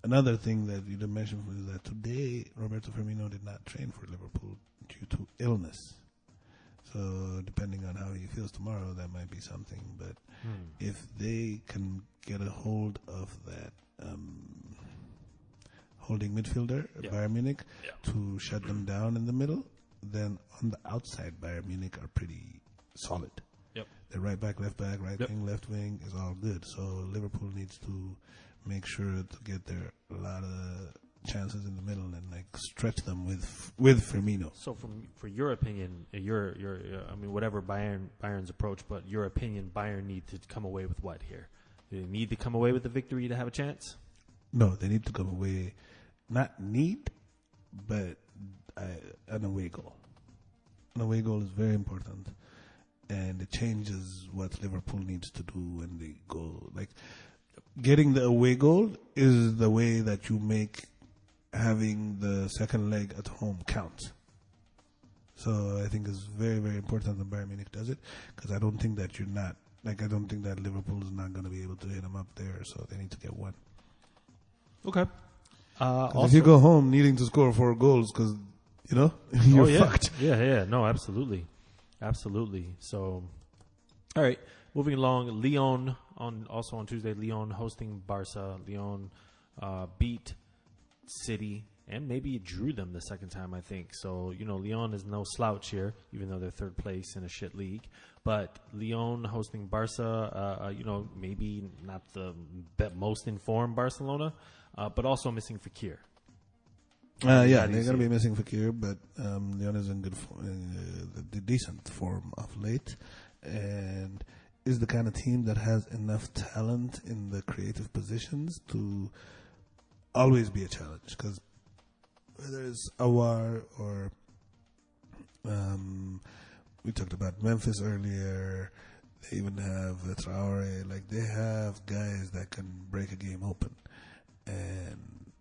Another thing that you didn't mention is that today Roberto Firmino did not train for Liverpool due to illness. So depending on how he feels tomorrow, that might be something. But if they can get a hold of that holding midfielder, Bayern Munich, to shut them down in the middle, then on the outside, Bayern Munich are pretty solid. Yep. The right back, left back, right wing, left wing is all good. So Liverpool needs to make sure to get there a lot of chances in the middle and like stretch them with Firmino. So for your opinion, whatever Bayern's approach, but your opinion, Bayern need to come away with what here? Do they need to come away with the victory to have a chance? No, they need to come away, not need, but an away goal. An away goal is very important. and it changes what Liverpool needs to do when they go. Like, getting the away goal is the way that you make having the second leg at home count. So I think it's very, very important that Bayern Munich does it, because I don't think that I don't think that Liverpool is not going to be able to hit them up there, so they need to get one. Okay. If you go home needing to score 4 goals, because, you're fucked. Yeah. No, absolutely. So, all right. Moving along, Lyon, also on Tuesday, Lyon hosting Barca. Lyon beat City, and maybe it drew them the second time, I think. So, Lyon is no slouch here, even though they're third place in a shit league. But Lyon hosting Barca, maybe not the most informed Barcelona, but also missing Fekir. They're going to be missing Fekir, but Lyon is in decent form of late, and is the kind of team that has enough talent in the creative positions to always be a challenge, because whether it's Awar or we talked about Memphis earlier, they even have Traore. Like, they have guys that can break a game open, and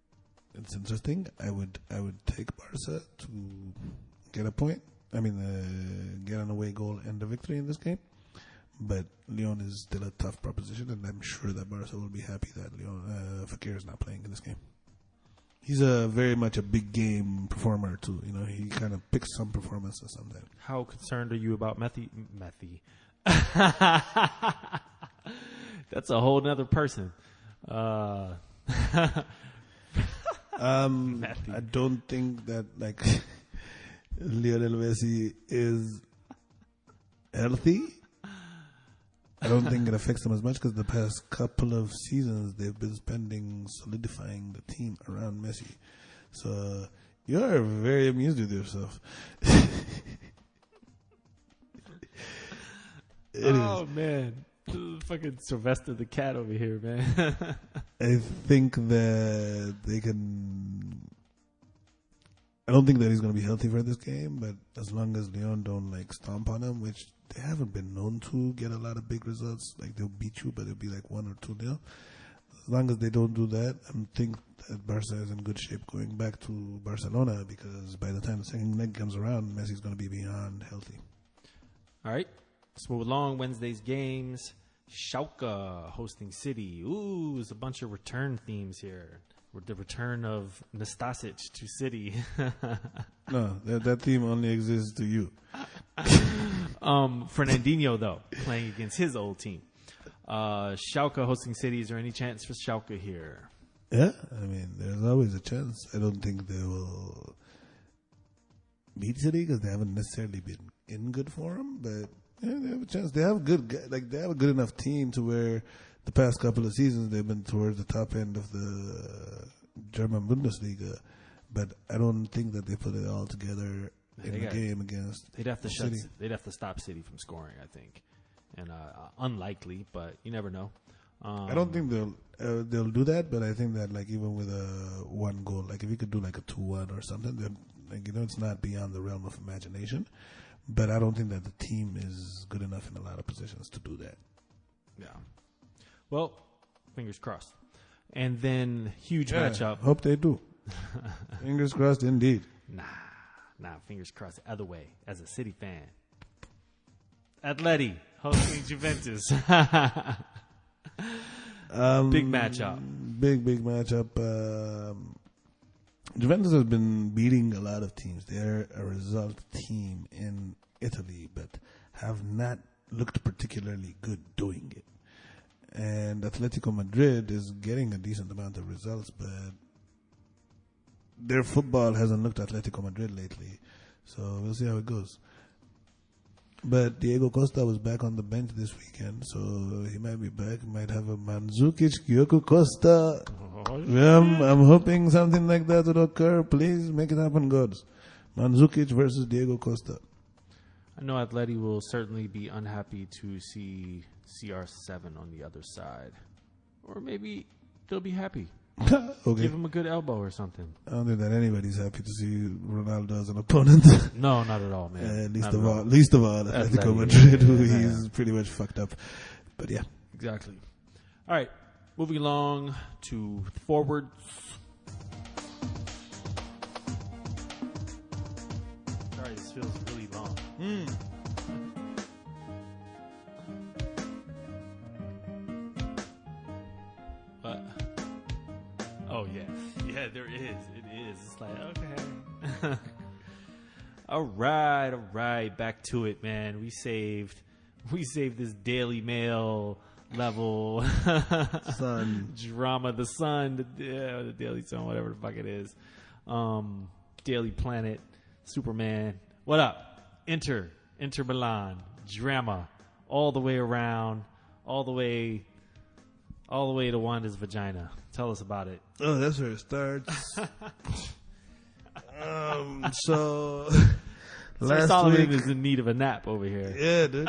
it's interesting. I would take Barca to get a point. I mean, get an away goal and a victory in this game. But Lyon is still a tough proposition, and I'm sure that Barca will be happy that Fekir is not playing in this game. He's very much a big game performer too. He kind of picks some performances sometimes. How concerned are you about Methy? That's a whole nother person. I don't think that Lionel Messi is healthy. I don't think it affects them as much, because the past couple of seasons they've been spending solidifying the team around Messi. So you're very amused with yourself. Oh, man. Fucking Sylvester the cat over here, man. I think that they can... I don't think that he's going to be healthy for this game, but as long as Lyon don't stomp on him, which they haven't been known to get a lot of big results. They'll beat you, but it'll be 1 or 2-0. As long as they don't do that, I think that Barca is in good shape going back to Barcelona, because by the time the second leg comes around, Messi's going to be beyond healthy. All right. Let's move along. Wednesday's games. Schalke hosting City. Ooh, there's a bunch of return themes here. With the return of Nastasic to City. No, that team only exists to you. Fernandinho, though, playing against his old team. Schalke hosting City. Is there any chance for Schalke here? Yeah, I mean, there's always a chance. I don't think they will beat City, because they haven't necessarily been in good form, but they have a chance. They have they have a good enough team to where the past couple of seasons they've been towards the top end of the German Bundesliga, but I don't think that they put it all together in the game against They'd have to City. They'd have to stop City from scoring, I think, and unlikely, but you never know. I don't think they'll do that, but I think that even with a 1 goal, if you could do a 2-1 or something, then it's not beyond the realm of imagination. But I don't think that the team is good enough in a lot of positions to do that. Yeah. Well, fingers crossed. And then huge matchup. Hope they do. Fingers crossed indeed. Nah, fingers crossed the other way as a City fan. Atleti hosting Juventus. Big matchup. Big matchup. Juventus has been beating a lot of teams. They're a result team in Italy, but have not looked particularly good doing it. And Atletico Madrid is getting a decent amount of results, but their football hasn't looked Atletico Madrid lately. So we'll see how it goes. But Diego Costa was back on the bench this weekend, so he might be back. He might have a Mandzukic, Diogo Costa. I'm hoping something like that would occur. Please make it happen, gods. Mandzukic versus Diego Costa. I know Atleti will certainly be unhappy to see CR7 on the other side. Or maybe they'll be happy. Okay. Give him a good elbow or something. I don't think that anybody's happy to see Ronaldo as an opponent. No, not at all, man. Least Not of at all, Atletico Atleti, Madrid, yeah, who yeah. he's pretty much fucked up. But yeah, Exactly. All right, moving along to forwards. Sorry, this feels really long. What? Oh yeah, yeah. There is. It is. It's like okay. All right. Back to it, man. We saved this Daily Mail level drama. The Sun, the Daily Sun, whatever the fuck it is. Daily Planet, Superman. What up? Inter Milan, drama, all the way around, all the way to Wanda's vagina. Tell us about it. oh, that's where it starts. So last Solomon week, is in need of a nap over here. yeah, dude.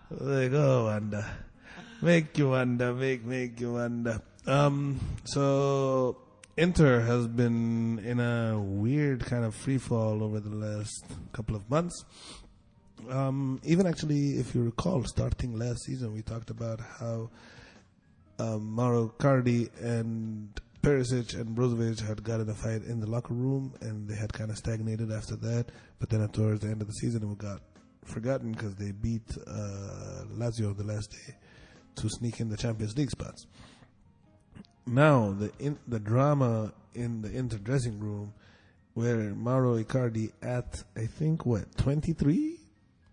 Like, oh, Wanda, make you wonder, make you wonder. So Inter has been in a weird kind of free fall over the last couple of months. Even actually, if you recall, starting last season, we talked about how Mauro Icardi and Perisic and Brozovic had got in a fight in the locker room, and they had kind of stagnated after that. But then towards the end of the season, it got forgotten because they beat Lazio the last day to sneak in the Champions League spots. Now, the drama in the Inter dressing room, where Mauro Icardi at, I think, 23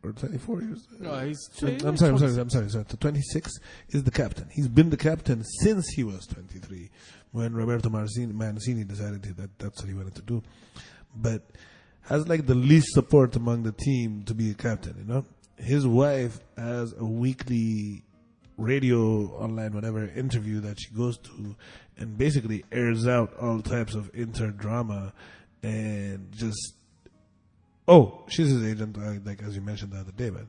or 24 years? No, I'm sorry. The 26 is the captain. He's been the captain since he was 23, when Roberto Mancini decided that's what he wanted to do. But has like the least support among the team to be a captain, you know? His wife has a weekly radio, online, whatever, interview that she goes to and basically airs out all types of Inter drama and just... Oh, she's his agent, like as you mentioned the other day, man.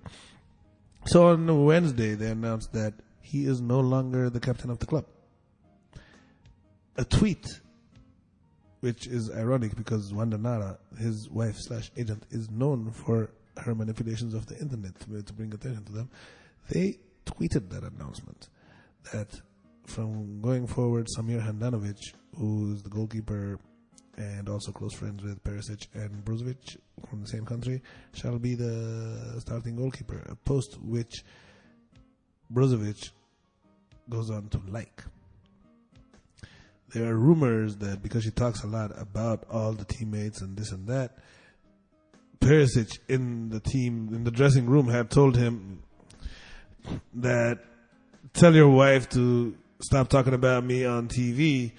So on Wednesday, they announced that he is no longer the captain of the club. A tweet, which is ironic because Wanda Nara, his wife/agent, is known for her manipulations of the internet to bring attention to them. They tweeted that announcement that from going forward, Samir Handanovic, who is the goalkeeper and also close friends with Perisic and Brozovic from the same country, shall be the starting goalkeeper, a post which Brozovic goes on to like. There are rumors that because she talks a lot about all the teammates and this and that, Perisic in the dressing room had told him that tell your wife to stop talking about me on TV.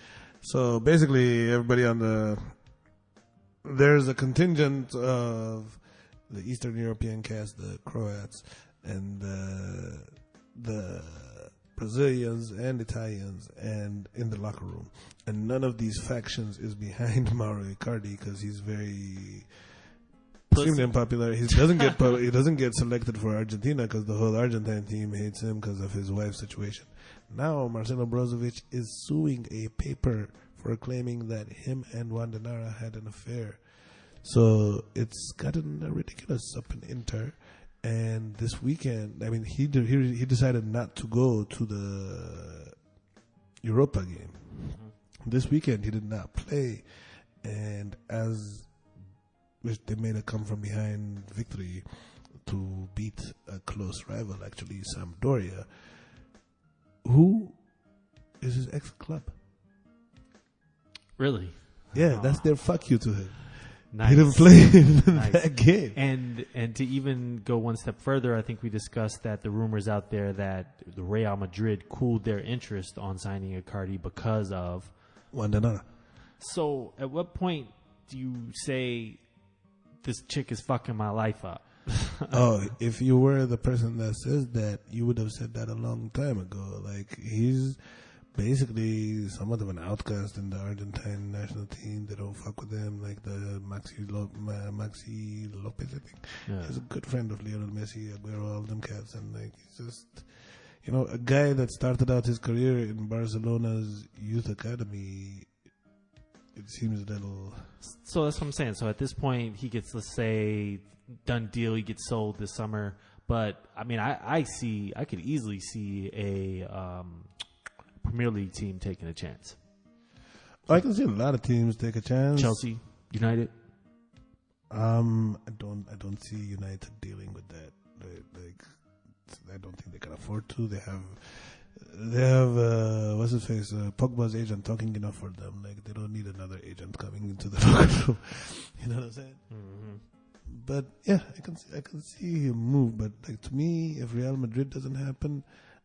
So basically, everybody there's a contingent of the Eastern European cast, the Croats, and the Brazilians and Italians, and in the locker room. And none of these factions is behind Mauro Icardi because he's very extremely unpopular. He doesn't get selected for Argentina because the whole Argentine team hates him because of his wife's situation. Now Marcelo Brozovic is suing a paper for claiming that him and Wanda Nara had an affair. So it's gotten ridiculous up in Inter. And this weekend, I mean, he decided not to go to the Europa game. Mm-hmm. This weekend he did not play, and which they made a come from behind victory to beat a close rival, actually Sampdoria, who is his ex-club. Really? Yeah, that's their fuck you to him. Nice. He didn't play in that game. And to even go one step further, I think we discussed that the rumors out there that the Real Madrid cooled their interest on signing Icardi because of Wanda Nara. So at what point do you say this chick is fucking my life up? Oh, if you were the person that says that, you would have said that a long time ago. Like, he's basically somewhat of an outcast in the Argentine national team. They don't fuck with him, like the Maxi Lopez, I think. Yeah. He's a good friend of Lionel Messi, Aguero, all them cats, and like a guy that started out his career in Barcelona's youth academy, it seems a little... So that's what I'm saying. So at this point, he gets, let's say, done deal. He gets sold this summer. But, I mean, I could easily see a Premier League team taking a chance. I can see a lot of teams take a chance. Chelsea, United. I don't see United dealing with that. Like, I don't think they can afford to. They have what's his face, Pogba's agent talking enough for them. Like, they don't need another agent coming into the locker room. You know what I'm saying? Mm-hmm. But yeah, I can see him move. But like, to me, if Real Madrid doesn't happen,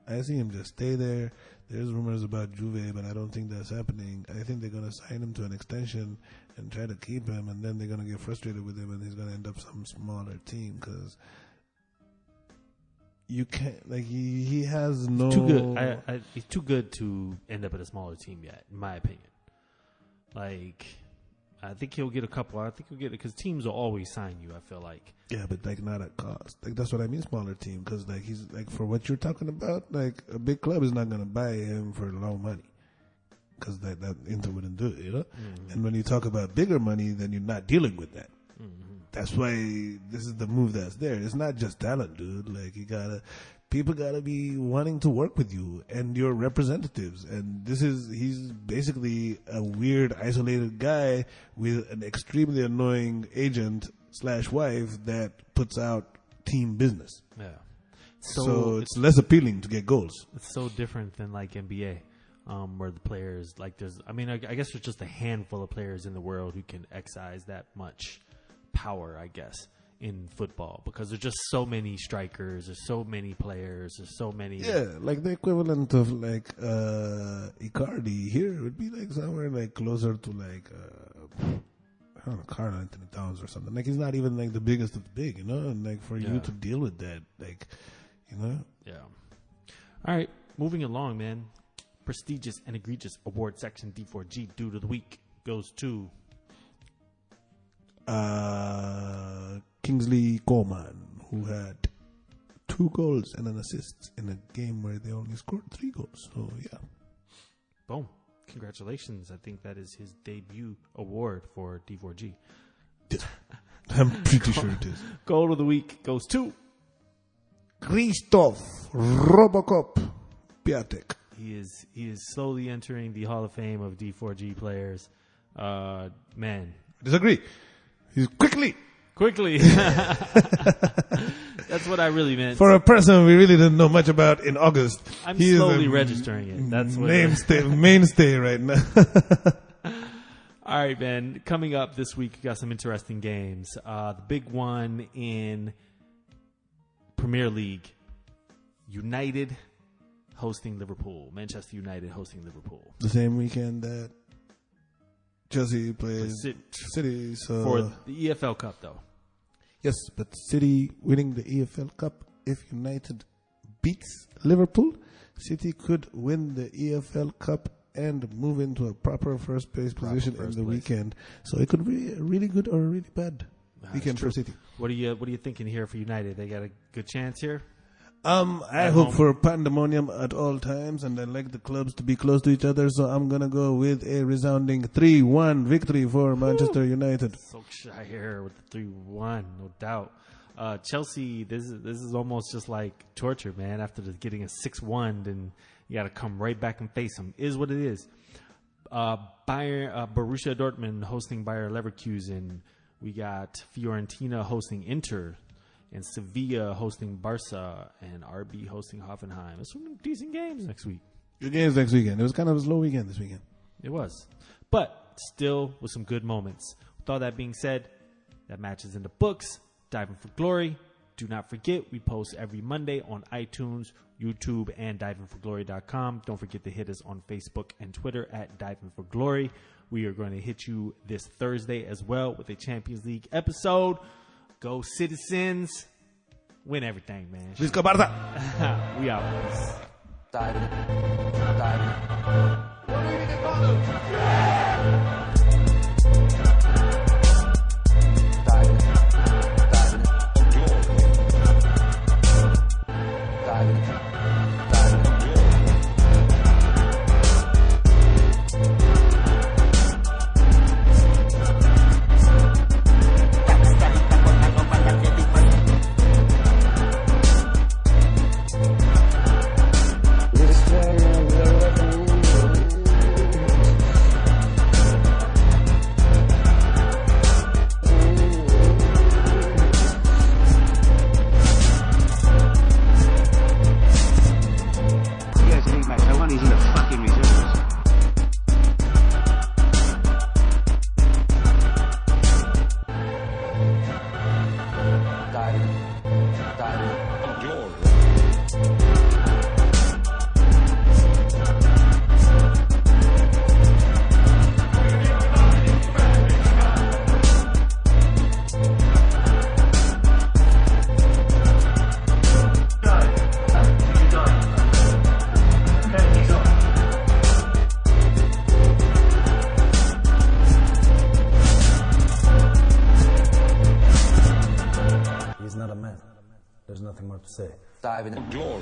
I see him just stay there. There's rumors about Juve, but I don't think that's happening. I think they're going to sign him to an extension and try to keep him, and then they're going to get frustrated with him, and he's going to end up some smaller team because you can't, like, he has no... Too good. He's too good to end up at a smaller team yet, in my opinion. Like, I think he'll get a couple. I think he'll get it because teams will always sign you, I feel like. Yeah, but like not at cost. Like that's what I mean, smaller team. Because like he's like for what you're talking about, like a big club is not going to buy him for low money. Because that Inter wouldn't do it, you know. Mm-hmm. And when you talk about bigger money, then you're not dealing with that. Mm-hmm. That's why this is the move that's there. It's not just talent, dude. Like people gotta be wanting to work with you and your representatives. And he's basically a weird, isolated guy with an extremely annoying agent / wife that puts out team business. Yeah. So it's less appealing to get goals. It's so different than like NBA, where the players like I guess there's just a handful of players in the world who can exercise that much power, I guess, in football because there's just so many strikers, there's so many players, there's so many. Yeah, like the equivalent of like Icardi here would be like somewhere like closer to like I don't know, Carl Anthony Towns or something. Like he's not even like the biggest of the big, you know. And like for you to deal with that, like, you know. Yeah. All right, moving along, man. Prestigious and egregious award section D4G dude of the week goes to Kingsley Coman, who had 2 goals and an assist in a game where they only scored 3 goals. So yeah, boom. Congratulations. I think that is his debut award for D4G. I'm pretty sure it is. Goal of the week goes to Christoph Robocop Piatek. He is slowly entering the Hall of Fame of D4G players. Man. Disagree. He's quickly. That's what I really meant. For a person we really didn't know much about in August. I'm slowly registering it. That's what mainstay right now. All right, man. Coming up this week, we got some interesting games. The big one in Premier League, United hosting Liverpool. Manchester United hosting Liverpool. The same weekend that Chelsea plays City. So for the EFL Cup, though. Yes, but City winning the EFL Cup, if United beats Liverpool, City could win the EFL Cup and move into a proper first place position in the weekend. So it could be a really good or a really bad weekend for City. What are you thinking here for United? They got a good chance here? I hope for pandemonium at all times, and I like the clubs to be close to each other, so I'm going to go with a resounding 3-1 victory for Manchester United. Solskjaer with the 3-1, no doubt. Chelsea, this is almost just like torture, man. After getting a 6-1, then you got to come right back and face them. Is what it is. Borussia Dortmund hosting Bayer Leverkusen. We got Fiorentina hosting Inter. And Sevilla hosting Barca, and RB hosting Hoffenheim. It's some decent games next week. Good games next weekend. It was kind of a slow weekend this weekend. It was. But still with some good moments. With all that being said, that match is in the books. Diving for Glory. Do not forget, we post every Monday on iTunes, YouTube, and divingforglory.com. Don't forget to hit us on Facebook and Twitter at Diving for Glory. We are going to hit you this Thursday as well with a Champions League episode. Go Citizens. Win everything, man. Visca Barca. We out. Diving. What do you think about them? Diving. There's nothing more to say. Diving. Glory.